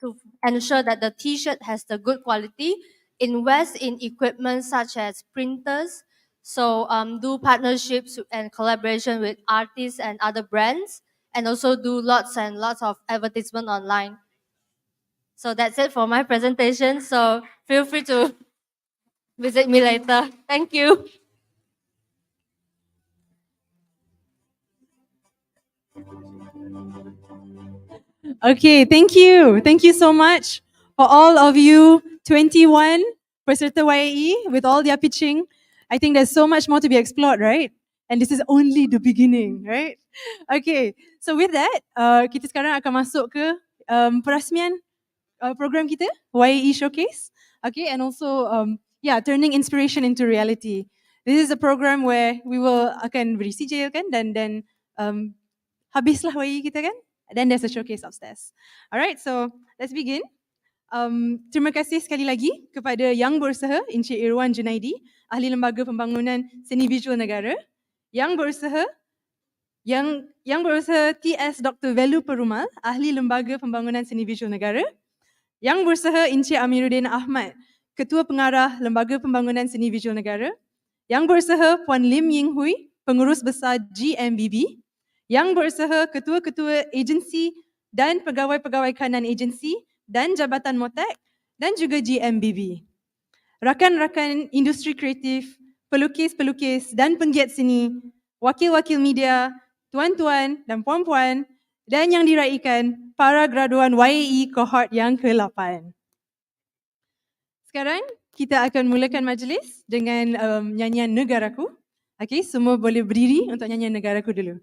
to ensure that the t-shirt has the good quality, invest in equipment such as printers. So do partnerships and collaboration with artists and other brands, and also do lots and lots of advertisement online. So that's it for my presentation. So feel free to visit me later. Thank you. Okay, thank you. Thank you so much for all of you 21 peserta YAE with all their pitching. I think there's so much more to be explored, right? And this is only the beginning, right? Okay, so with that, kita sekarang akan masuk ke perasmian program kita, YAE Showcase. Okay, and also, turning inspiration into reality. This is a program where we will akan beri CJ kan, dan habislah YAE kita kan. Then there's a showcase upstairs. Alright, so let's begin. Terima kasih sekali lagi kepada Yang Berusaha Encik Irwan Junaidi, Ahli Lembaga Pembangunan Seni Visual Negara. Yang Berusaha TS Dr. Velu Perumal, Ahli Lembaga Pembangunan Seni Visual Negara. Yang Berusaha Encik Amiruddin Ahmad, Ketua Pengarah Lembaga Pembangunan Seni Visual Negara. Yang Berusaha Puan Lim Ying Hui, Pengurus Besar GMBB. Yang Berusaha Ketua-Ketua Agensi dan Pegawai-Pegawai Kanan Agensi dan Jabatan Motek dan juga GMBB. Rakan-rakan industri kreatif, pelukis-pelukis dan penggiat seni, wakil-wakil media, tuan-tuan dan puan-puan, dan yang diraikan para graduan YAE Cohort yang ke-8. Sekarang kita akan mulakan majlis dengan nyanyian Negaraku. Okay, semua boleh berdiri untuk nyanyian Negaraku dulu.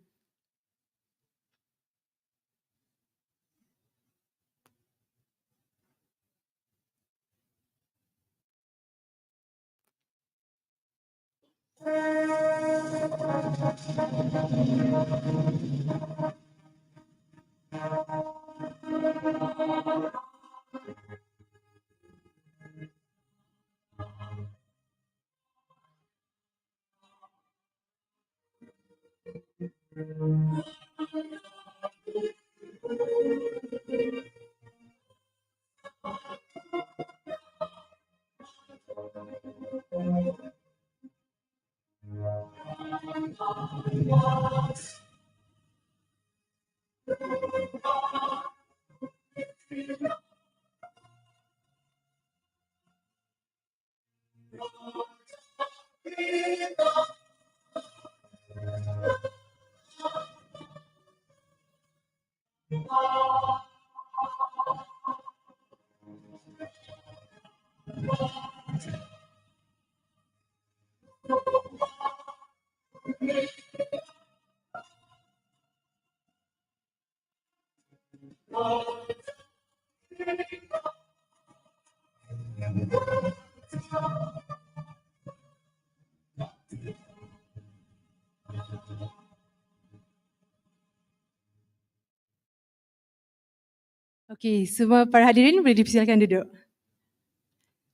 Okey, semua para hadirin boleh dipersilakan duduk.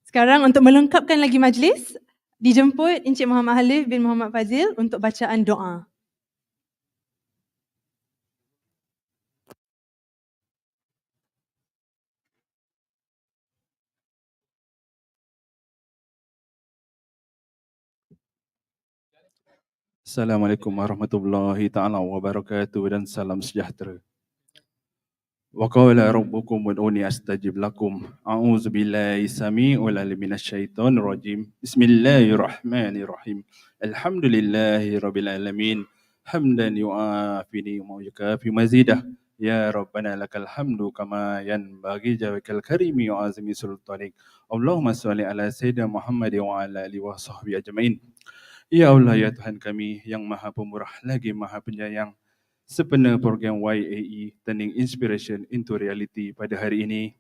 Sekarang untuk melengkapkan lagi majlis, dijemput Encik Muhammad Halif bin Muhammad Fazil untuk bacaan doa. Assalamualaikum warahmatullahi taala wabarakatuh dan salam sejahtera. Wa qala rabbukum ud'uni astajib lakum. A'udzu billahi samii'ul alim minasyaitonir rajim. Bismillahirrahmanirrahim. Alhamdulillahi rabbil alamin. Hamdan yu'afini wa yukafi mazidah. Ya Rabbana lakal hamdu kama yanbaghi jawakal karimi wa azimi sultanik. Allahumma salli ala sayyidina Muhammad wa ala alihi wa sahbihi ajmain. Ya Allah, ya Tuhan kami yang maha pemurah lagi maha penyayang. Sempena program YAE Turning Inspiration into Reality pada hari ini,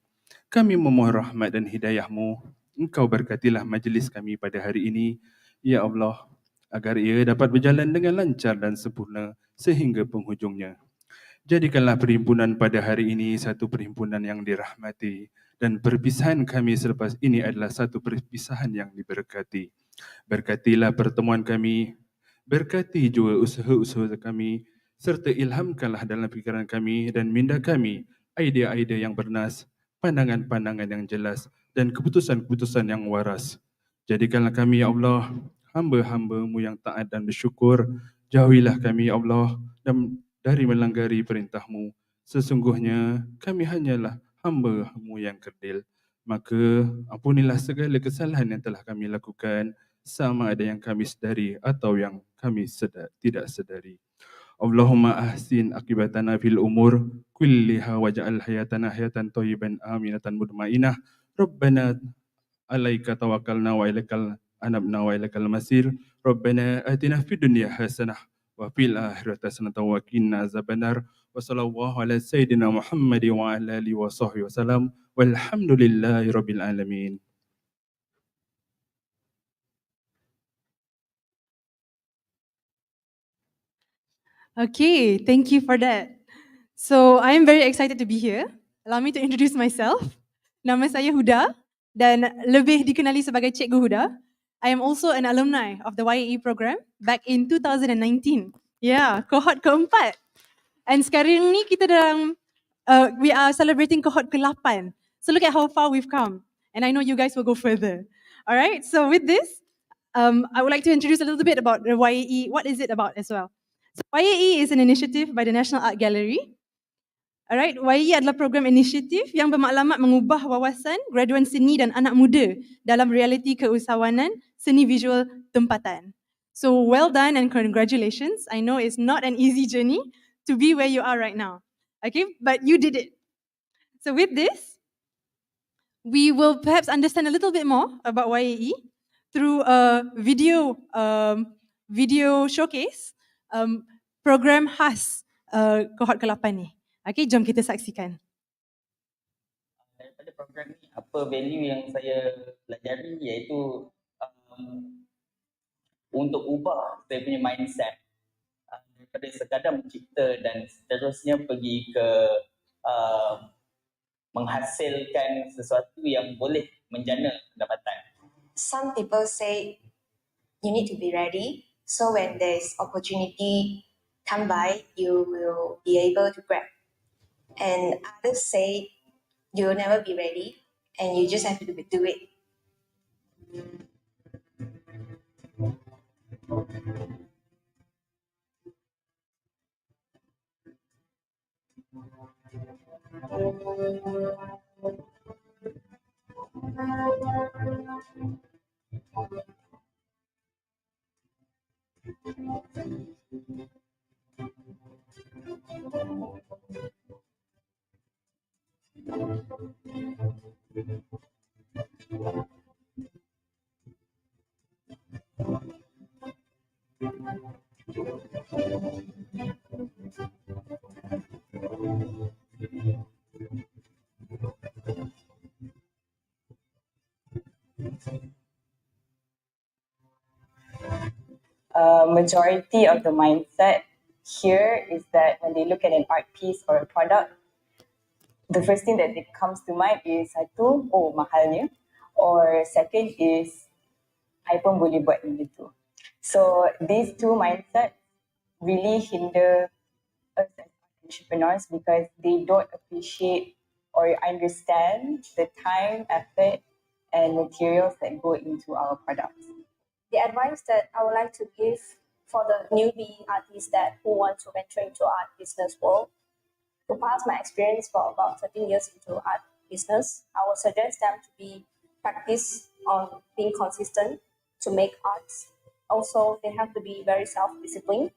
kami memohon rahmat dan hidayah-Mu. Engkau berkatilah majlis kami pada hari ini, ya Allah, agar ia dapat berjalan dengan lancar dan sempurna sehingga penghujungnya. Jadikanlah perhimpunan pada hari ini satu perhimpunan yang dirahmati Dan perpisahan kami selepas ini adalah satu perpisahan yang diberkati. Berkatilah pertemuan kami, berkati juga usaha-usaha kami, serta ilhamkanlah dalam fikiran kami dan minda kami idea-idea yang bernas, pandangan-pandangan yang jelas dan keputusan-keputusan yang waras. Jadikanlah kami, ya Allah, hamba-hamba-Mu yang taat dan bersyukur. Jauhilah kami, ya Allah, dan dari melanggari perintah-Mu. Sesungguhnya kami hanyalah hamba-Mu yang kerdil. Maka ampunilah segala kesalahan yang telah kami lakukan, sama ada yang kami sedari atau yang kami tidak sedari. Allahumma ahsin akibatana fil umur kulliha waj'al hayatana hayatan thayyiban aminatan mutmainnah. Rabbana alaika tawakkalna wa ilaikal anabna wa ilaikal masir. Rabbana atina fid dunya hasanah wa fil akhirati hasanah wa qina azabannar. Wa sallallahu ala sayyidina Muhammad wa ala alihi wa sahbihi wasallam. Walhamdulillahi rabbil alamin. Okay, thank you for that. So I am very excited to be here. Allow me to introduce myself. Nama saya Huda dan lebih dikenali sebagai Cikgu Huda. I am also an alumni of the YAE program back in 2019. Yeah, cohort keempat. And sekarang ni kita dalam, we are celebrating cohort ke-8. So look at how far we've come. And I know you guys will go further. All right, so with this, I would like to introduce a little bit about the YAE. What is it about as well? So YAE is an initiative by the National Art Gallery. Alright, YAE adalah program inisiatif yang bermaklumat mengubah wawasan graduan seni dan anak muda dalam realiti keusahawanan seni visual tempatan. So well done and congratulations. I know it's not an easy journey to be where you are right now. Okay, but you did it. So with this, we will perhaps understand a little bit more about YAE through a video showcase program khas cohort ke-8 ni. Okay, jom kita saksikan. Daripada program ni, apa value yang saya pelajari iaitu untuk ubah saya punya mindset daripada sekadar mencipta dan seterusnya pergi ke menghasilkan sesuatu yang boleh menjana pendapatan. Some people say you need to be ready, so when there's opportunity come by, you will be able to grab. And others say you'll never be ready and you just have to do it. Majority of the mindset here is that when they look at an art piece or a product, the first thing that comes to mind is satu, oh mahalnya, or second is I pun boleh buat benda tu. So these two mindsets really hinder us as entrepreneurs because they don't appreciate or understand the time, effort, and materials that go into our products. The advice that I would like to give for the newbie artists who want to venture into art business world, to pass my experience for about 13 years into art business, I would suggest them to practice on being consistent to make arts. Also, they have to be very self-disciplined.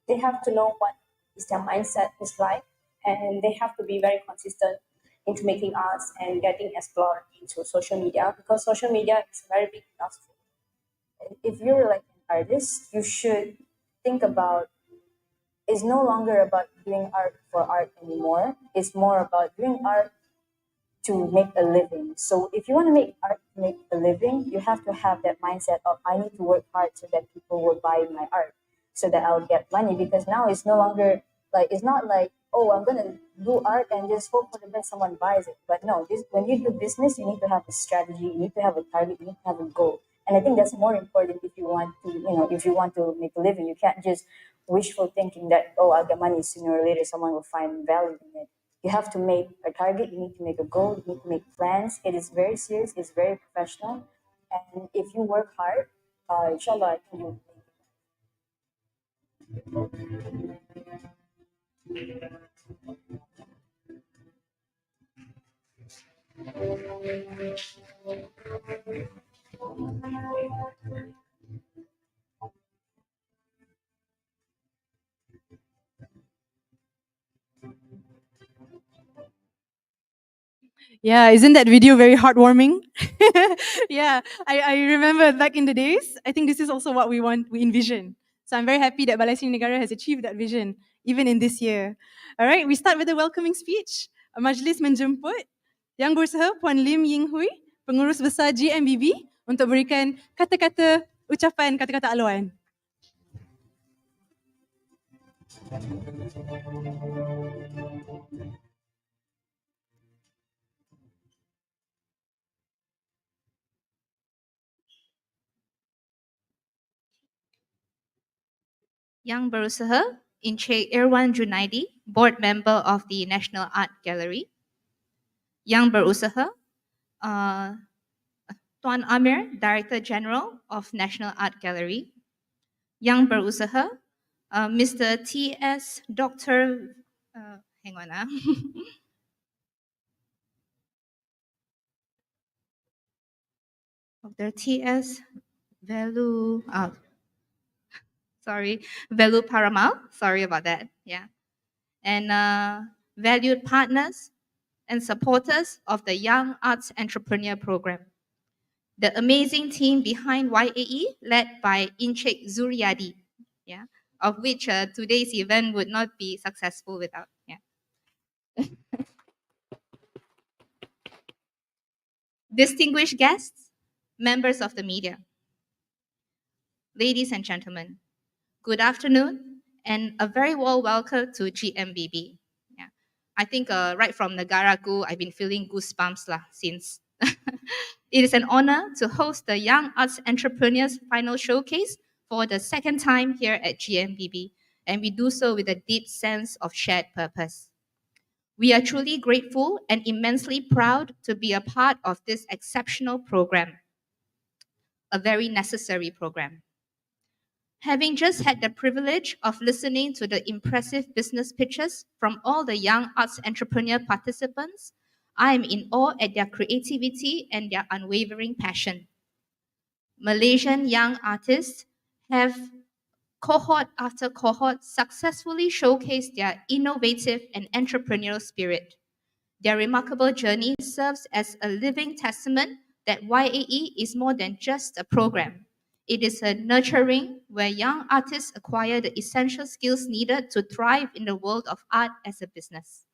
They have to know what is their mindset is like, and they have to be very consistent into making arts and getting explored into social media, because social media is a very big industry. If you're like an artist, you should think about, it's no longer about doing art for art anymore. It's more about doing art to make a living. So if you want to make art to make a living, you have to have that mindset of, I need to work hard so that people will buy my art, so that I'll get money. Because now it's no longer like, it's not like oh, I'm gonna do art and just hope for the best someone buys it. But no, this when you do business, you need to have a strategy, you need to have a target, you need to have a goal. And I think that's more important if you want to, if you want to make a living. You can't just wishful thinking that, oh, I'll get money sooner or later, someone will find value in it. You have to make a target, you need to make a goal, you need to make plans. It is very serious, it's very professional. And if you work hard, inshallah, I think you. Yeah, isn't that video very heartwarming? Yeah, I remember back in the days. I think this is also what we envision. So I'm very happy that Balai Seni Negara has achieved that vision, even in this year. All right, we start with a welcoming speech. A majlis menjemput Yang Berusaha Puan Lim Ying Hui, Pengurus Besar GMBB, untuk berikan kata-kata ucapan kata-kata aluan. Yang Berusaha, Encik Irwan Junaidi, Board Member of the National Art Gallery. Yang Berusaha, Tuan Amir, Director General of National Art Gallery. Yang Berusaha, Mr. T.S. Dr. Hang on. Dr. T.S. Velu, Velu Paramal. Sorry about that. Yeah. And valued partners and supporters of the Young Arts Entrepreneur Program. The amazing team behind YAE, led by Inchek Zuriadi, yeah, of which today's event would not be successful without. Yeah. Distinguished guests, members of the media, ladies and gentlemen, good afternoon and a very warm welcome to GMBB. Yeah. I think right from Negaraku, I've been feeling goosebumps since. It is an honor to host the Young Arts Entrepreneurs Final Showcase for the second time here at GMBB, and we do so with a deep sense of shared purpose. We are truly grateful and immensely proud to be a part of this exceptional program, a very necessary program. Having just had the privilege of listening to the impressive business pitches from all the young arts entrepreneur participants, I am in awe at their creativity and their unwavering passion. Malaysian young artists have cohort after cohort successfully showcased their innovative and entrepreneurial spirit. Their remarkable journey serves as a living testament that YAE is more than just a program. It is a nurturing where young artists acquire the essential skills needed to thrive in the world of art as a business.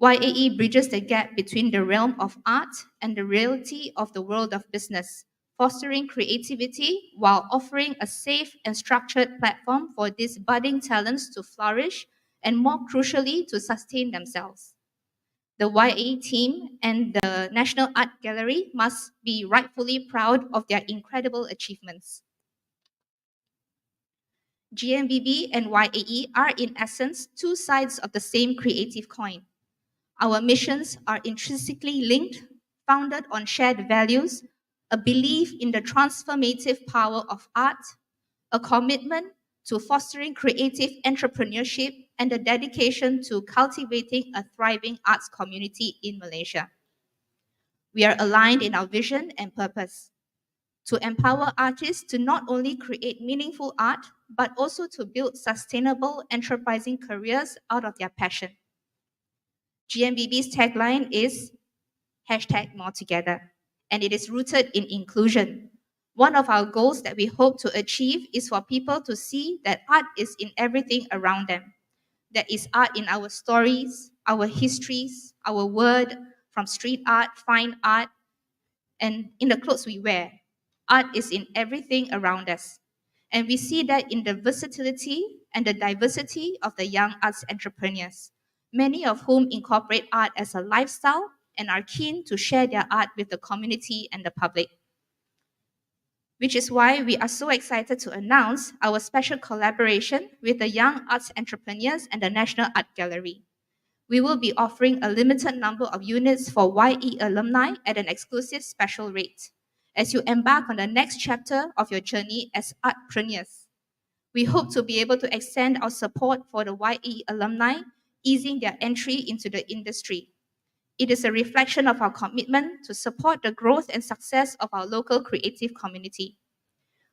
YAE bridges the gap between the realm of art and the reality of the world of business, fostering creativity while offering a safe and structured platform for these budding talents to flourish and, more crucially, to sustain themselves. The YA team and the National Art Gallery must be rightfully proud of their incredible achievements. GMBB and YAE are in essence two sides of the same creative coin. Our missions are intrinsically linked, founded on shared values, a belief in the transformative power of art, a commitment to fostering creative entrepreneurship, and a dedication to cultivating a thriving arts community in Malaysia. We are aligned in our vision and purpose to empower artists to not only create meaningful art, but also to build sustainable enterprising careers out of their passion. GMBB's tagline is #MoreTogether, and it is rooted in inclusion. One of our goals that we hope to achieve is for people to see that art is in everything around them. There is art in our stories, our histories, our word, from street art, fine art, and in the clothes we wear. Art is in everything around us. And we see that in the versatility and the diversity of the young arts entrepreneurs, many of whom incorporate art as a lifestyle and are keen to share their art with the community and the public. Which is why we are so excited to announce our special collaboration with the Young Arts Entrepreneurs and the National Art Gallery. We will be offering a limited number of units for YE alumni at an exclusive special rate as you embark on the next chapter of your journey as artpreneurs. We hope to be able to extend our support for the YE alumni, easing their entry into the industry. It is a reflection of our commitment to support the growth and success of our local creative community.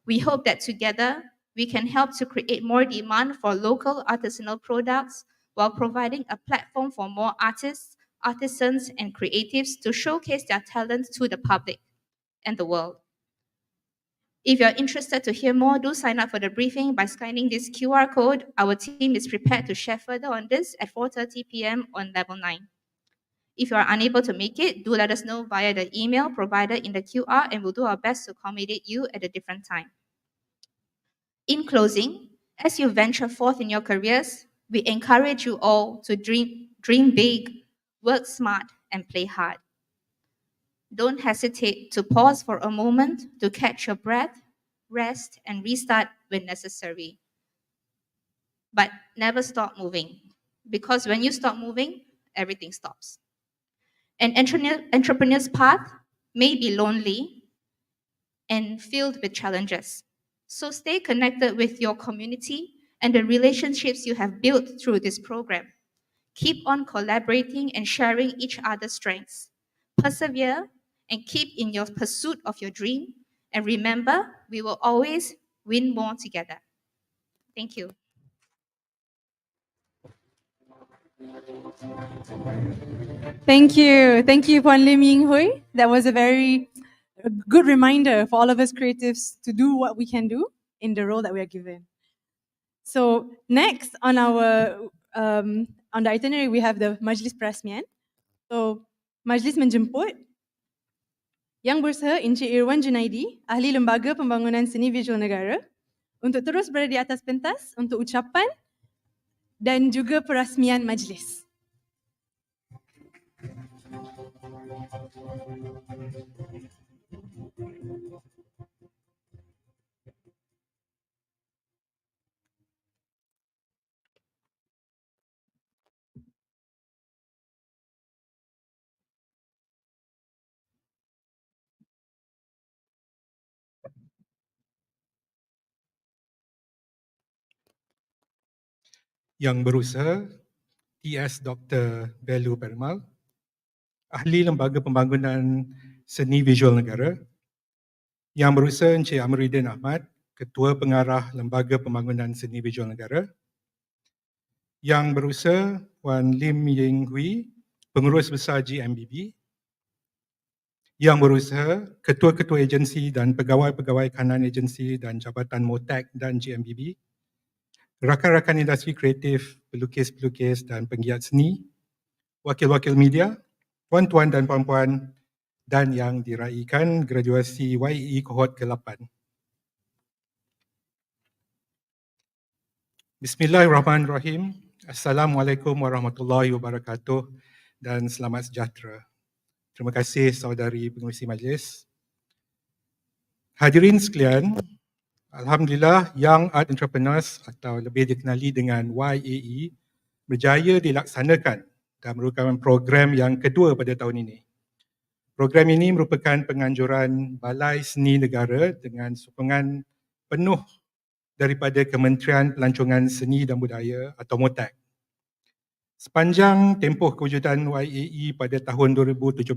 We hope that together we can help to create more demand for local artisanal products while providing a platform for more artists, artisans, and creatives to showcase their talent to the public and the world. If you're interested to hear more, do sign up for the briefing by scanning this QR code. Our team is prepared to share further on this at 4:30 p.m. on level 9. If you are unable to make it, do let us know via the email provided in the QR and we'll do our best to accommodate you at a different time. In closing, as you venture forth in your careers, we encourage you all to dream big, work smart, and play hard. Don't hesitate to pause for a moment to catch your breath, rest, and restart when necessary. But never stop moving, because when you stop moving, everything stops. An entrepreneur's path may be lonely and filled with challenges. So stay connected with your community and the relationships you have built through this program. Keep on collaborating and sharing each other's strengths. Persevere and keep in your pursuit of your dream. And remember, we will always win more together. Thank you. Thank you. Thank you, Puan Lim Ying Hui. That was a very good reminder for all of us creatives to do what we can do in the role that we are given. So next on on the itinerary, we have the Majlis Perasmian. So Majlis menjemput Yang Berusaha Encik Irwan Junaidi, Ahli Lembaga Pembangunan Seni Visual Negara, untuk terus berada di atas pentas untuk ucapan dan juga perasmian majlis. Yang Berusaha TS Dr. Belu Permal, Ahli Lembaga Pembangunan Seni Visual Negara. Yang Berusaha Encik Amruddin Ahmad, Ketua Pengarah Lembaga Pembangunan Seni Visual Negara. Yang Berusaha Puan Lim Ying Hui, Pengurus Besar GMBB. Yang Berusaha Ketua-Ketua Agensi dan Pegawai-Pegawai Kanan Agensi dan Jabatan MOTAC dan GMBB. Rakan-rakan industri kreatif, pelukis-pelukis dan penggiat seni, wakil-wakil media, tuan-tuan dan puan-puan, dan yang diraikan graduasi YAE Cohort ke-8. Bismillahirrahmanirrahim. Assalamualaikum warahmatullahi wabarakatuh dan selamat sejahtera. Terima kasih saudari pengerusi majlis. Hadirin sekalian, Alhamdulillah, Young Art Entrepreneurs atau lebih dikenali dengan YAE berjaya dilaksanakan dan merupakan program yang kedua pada tahun ini. Program ini merupakan penganjuran Balai Seni Negara dengan sokongan penuh daripada Kementerian Pelancongan Seni dan Budaya atau MOTAC. Sepanjang tempoh kewujudan YAE pada tahun 2017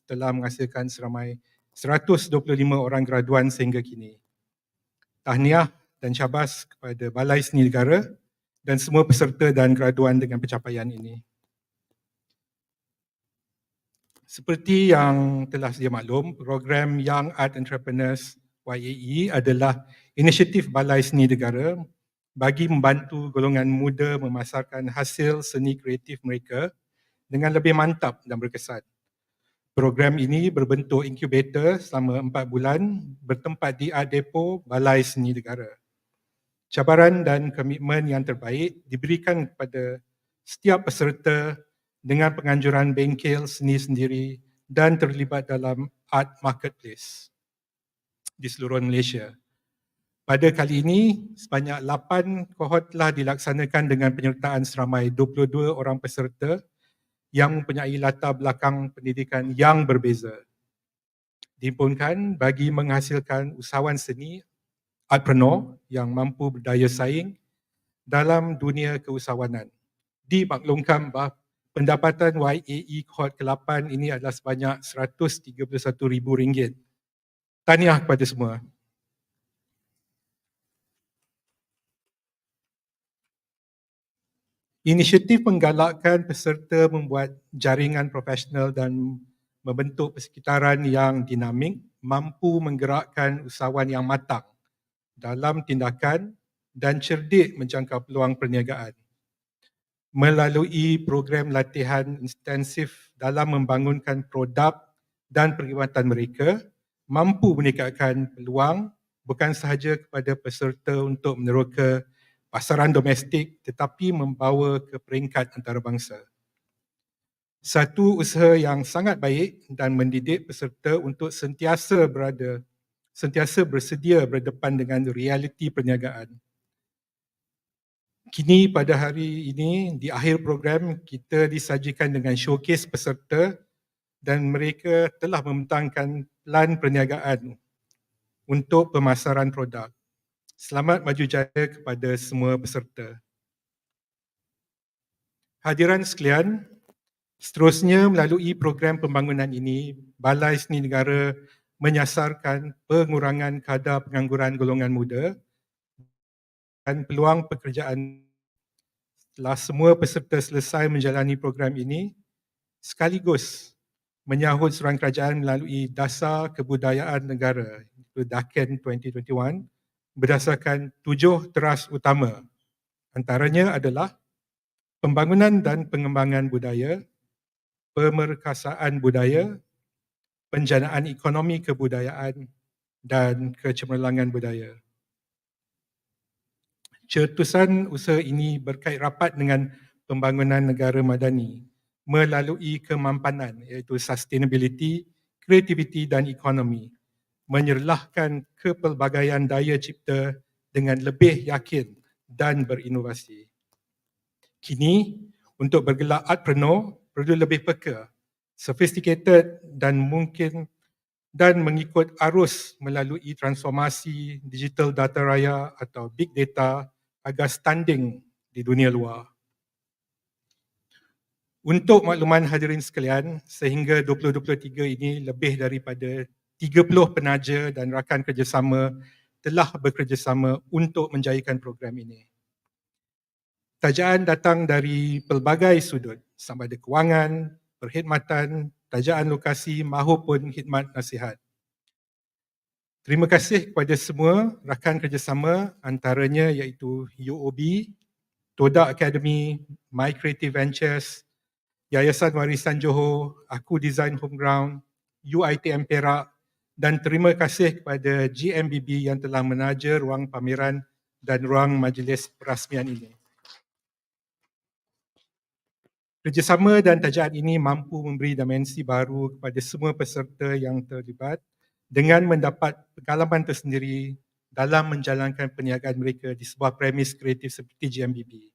telah menghasilkan seramai 125 orang graduan sehingga kini. Tahniah dan syabas kepada Balai Seni Negara dan semua peserta dan graduan dengan pencapaian ini. Seperti yang telah sedia maklum, program Young Art Entrepreneurs YAE adalah inisiatif Balai Seni Negara bagi membantu golongan muda memasarkan hasil seni kreatif mereka dengan lebih mantap dan berkesan. Program ini berbentuk inkubator selama 4 bulan bertempat di Art Depot Balai Seni Negara. Cabaran dan komitmen yang terbaik diberikan kepada setiap peserta dengan penganjuran bengkel seni sendiri dan terlibat dalam art marketplace di seluruh Malaysia. Pada kali ini, sebanyak 8 kohort telah dilaksanakan dengan penyertaan seramai 22 orang peserta yang mempunyai latar belakang pendidikan yang berbeza. Dihimpunkan bagi menghasilkan usahawan seni entrepreneur yang mampu berdaya saing dalam dunia keusahawanan. Dimaklumkan bahawa pendapatan YAE Cohort ke-8 ini adalah sebanyak RM131,000. Tahniah kepada semua. Inisiatif menggalakkan peserta membuat jaringan profesional dan membentuk persekitaran yang dinamik mampu menggerakkan usahawan yang matang dalam tindakan dan cerdik menjangkau peluang perniagaan. Melalui program latihan intensif dalam membangunkan produk dan perkhidmatan mereka, mampu meningkatkan peluang bukan sahaja kepada peserta untuk meneroka pasaran domestik tetapi membawa ke peringkat antarabangsa. Satu usaha yang sangat baik dan mendidik peserta untuk sentiasa bersedia berdepan dengan realiti perniagaan. Kini pada hari ini di akhir program kita disajikan dengan showcase peserta dan mereka telah membentangkan plan perniagaan untuk pemasaran produk. Selamat maju jaya kepada semua peserta. Hadiran sekalian, seterusnya melalui program pembangunan ini, Balai Seni Negara menyasarkan pengurangan kadar pengangguran golongan muda dan peluang pekerjaan. Setelah semua peserta selesai menjalani program ini, sekaligus menyahut seruan kerajaan melalui Dasar Kebudayaan Negara DAKEN 2021 berdasarkan 7 teras utama. Antaranya adalah pembangunan dan pengembangan budaya, pemerkasaan budaya, penjanaan ekonomi kebudayaan dan kecemerlangan budaya. Cetusan usaha ini berkait rapat dengan pembangunan negara madani melalui kemampanan iaitu sustainability, creativity dan ekonomi, menyerlahkan kepelbagaian daya cipta dengan lebih yakin dan berinovasi. Kini, untuk bergelar entrepreneur perlu lebih peka, sophisticated dan mungkin dan mengikut arus melalui transformasi digital data raya atau big data agar standing di dunia luar. Untuk makluman hadirin sekalian, sehingga 2023 ini lebih daripada 30 penaja dan rakan kerjasama telah bekerjasama untuk menjayakan program ini. Tajaan datang dari pelbagai sudut, sama ada kewangan, perkhidmatan, tajaan lokasi maupun khidmat nasihat. Terima kasih kepada semua rakan kerjasama antaranya iaitu UOB, Toda Academy, My Creative Ventures, Yayasan Warisan Johor, Aku Design Homeground, UiTM Perak dan terima kasih kepada GMBB yang telah menaja ruang pameran dan ruang majlis perasmian ini. Kerjasama dan tajaan ini mampu memberi dimensi baru kepada semua peserta yang terlibat dengan mendapat pengalaman tersendiri dalam menjalankan perniagaan mereka di sebuah premis kreatif seperti GMBB.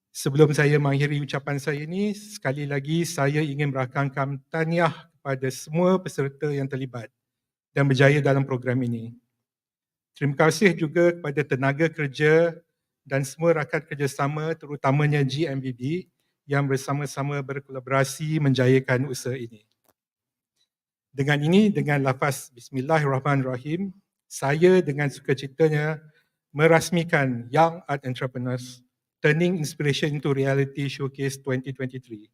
Sebelum saya mengakhiri ucapan saya ini, sekali lagi saya ingin merakamkan tahniah kepada semua peserta yang terlibat dan berjaya dalam program ini. Terima kasih juga kepada tenaga kerja dan semua rakan kerjasama terutamanya GMBB yang bersama-sama berkolaborasi menjayakan usaha ini. Dengan ini, dengan lafaz Bismillahirrahmanirrahim, saya dengan sukacitanya merasmikan Young Art Entrepreneurs Turning Inspiration into Reality Showcase 2023.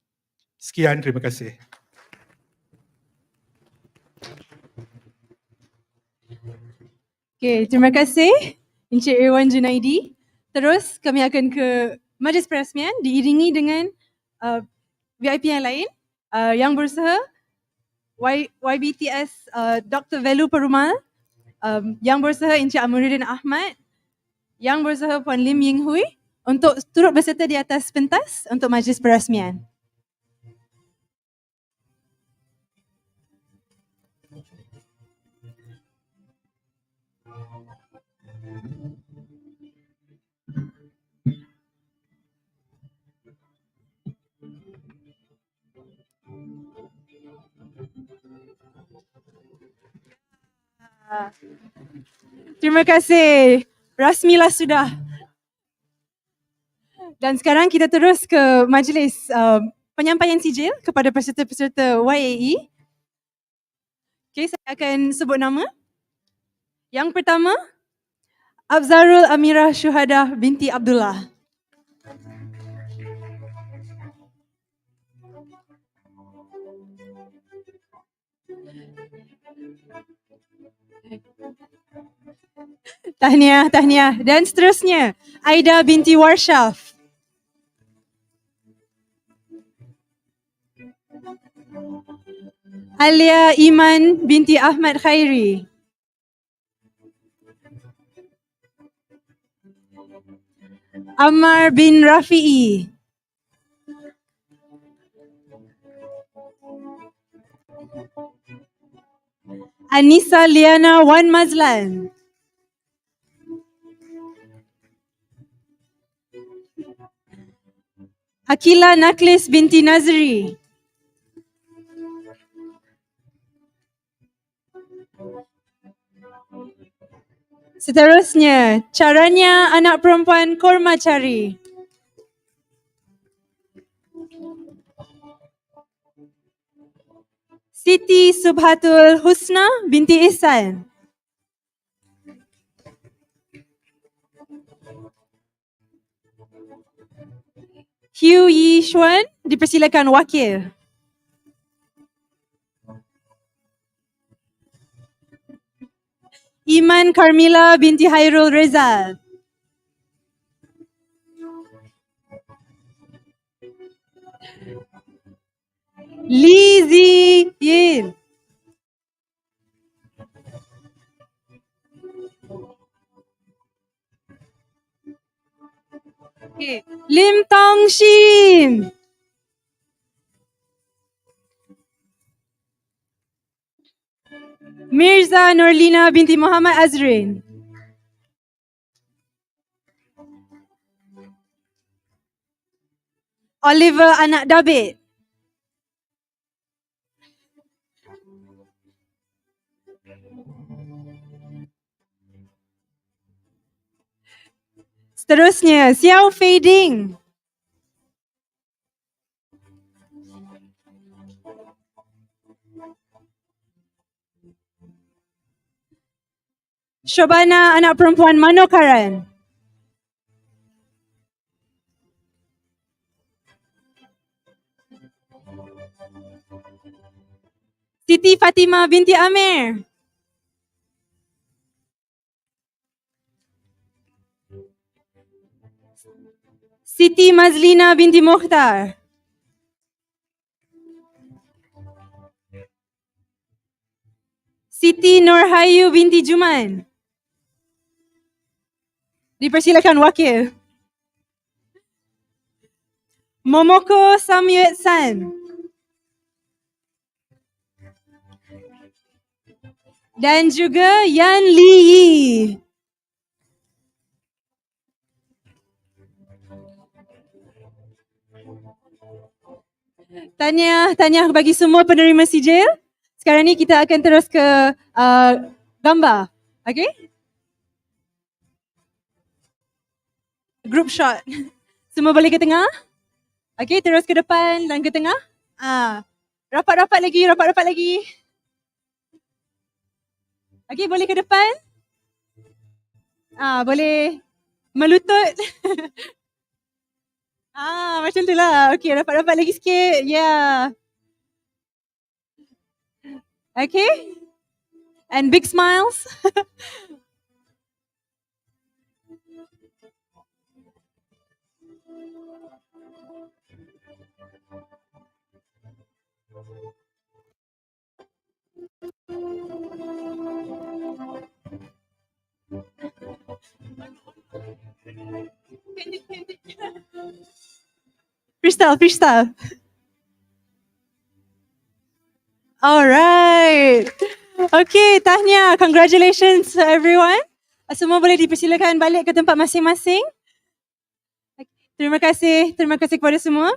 Sekian, terima kasih. Okay, terima kasih Encik Irwan Junaidi. Terus kami akan ke majlis perasmian diiringi dengan VIP yang lain yang berusaha YBTS Dr. Velu Perumal, yang berusaha Encik Amiruddin Ahmad, Yang Berusaha Puan Lim Ying Hui untuk turut berserta di atas pentas untuk majlis perasmian. Terima kasih. Rasmilah sudah. Dan sekarang kita terus ke majlis penyampaian sijil kepada peserta-peserta YAE. Okay, saya akan sebut nama. Yang pertama, Afzarul Amirah Syuhada binti Abdullah. Tahniah, tahniah. Dan seterusnya, Aida binti Warshaf. Alia Iman binti Ahmad Khairi. Ammar bin Rafi'i. Anissa Liana Wan Mazlan. Akila Naklis binti Nazri. Seterusnya, Caranya anak perempuan Kormacari. Siti Subhatul Husna binti Ihsan. Hugh Yi Xuan, dipersilakan wakil. Iman Carmila binti Hairul Rezal. Li Zi Yin. Okay. Lim Tong Shin. Mirza Nurlina binti Muhammad Azrin. Oliver anak David. Seterusnya, Xiao Fei Ding. Shobana anak perempuan Manokaran. Siti Fatimah binti Amir. Siti Mazlina binti Mukhtar. Siti Nurhayu binti Juman. Dipersilakan wakil. Momoko Samyuet San. Dan juga Yan Li Yi. Tahniah bagi semua penerima sijil. Sekarang ni kita akan terus ke gambar. Okay? Group shot. Semua boleh ke tengah? Okay, terus ke depan dan ke tengah. Rapat-rapat lagi. Okay, boleh ke depan? Boleh melutut. Macam tu lah. Okay, rapat-rapat lagi sikit. Yeah. Okay. And big smiles. Freestyle, freestyle. Alright. Okay, tahniah. Congratulations to everyone. Semua boleh dipersilakan balik ke tempat masing-masing. Terima kasih kepada semua.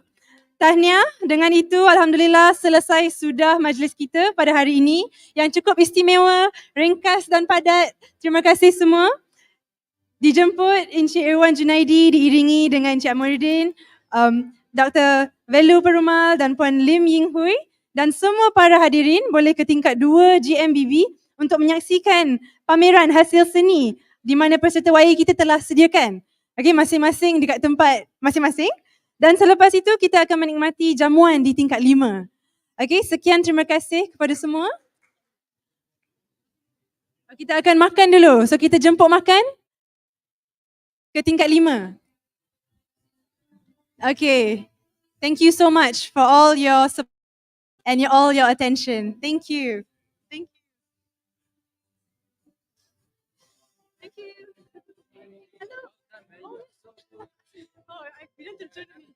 Tahniah, dengan itu Alhamdulillah selesai sudah majlis kita pada hari ini yang cukup istimewa, ringkas dan padat. Terima kasih semua. Dijemput Encik Irwan Junaidi diiringi dengan Encik Amuruddin, Dr. Velu Perumal dan Puan Lim Ying Hui dan semua para hadirin boleh ke tingkat 2 GMBB untuk menyaksikan pameran hasil seni di mana peserta YAE kita telah sediakan. Okey, masing-masing dekat tempat masing-masing. Dan selepas itu kita akan menikmati jamuan di tingkat 5. Okey, sekian, terima kasih kepada semua. Kita akan makan dulu. So kita jemput makan ke tingkat 5. Okay. Thank you so much for all your support and all your attention. Thank you. Thank you. Thank you. Hello. Oh, I didn't turn me.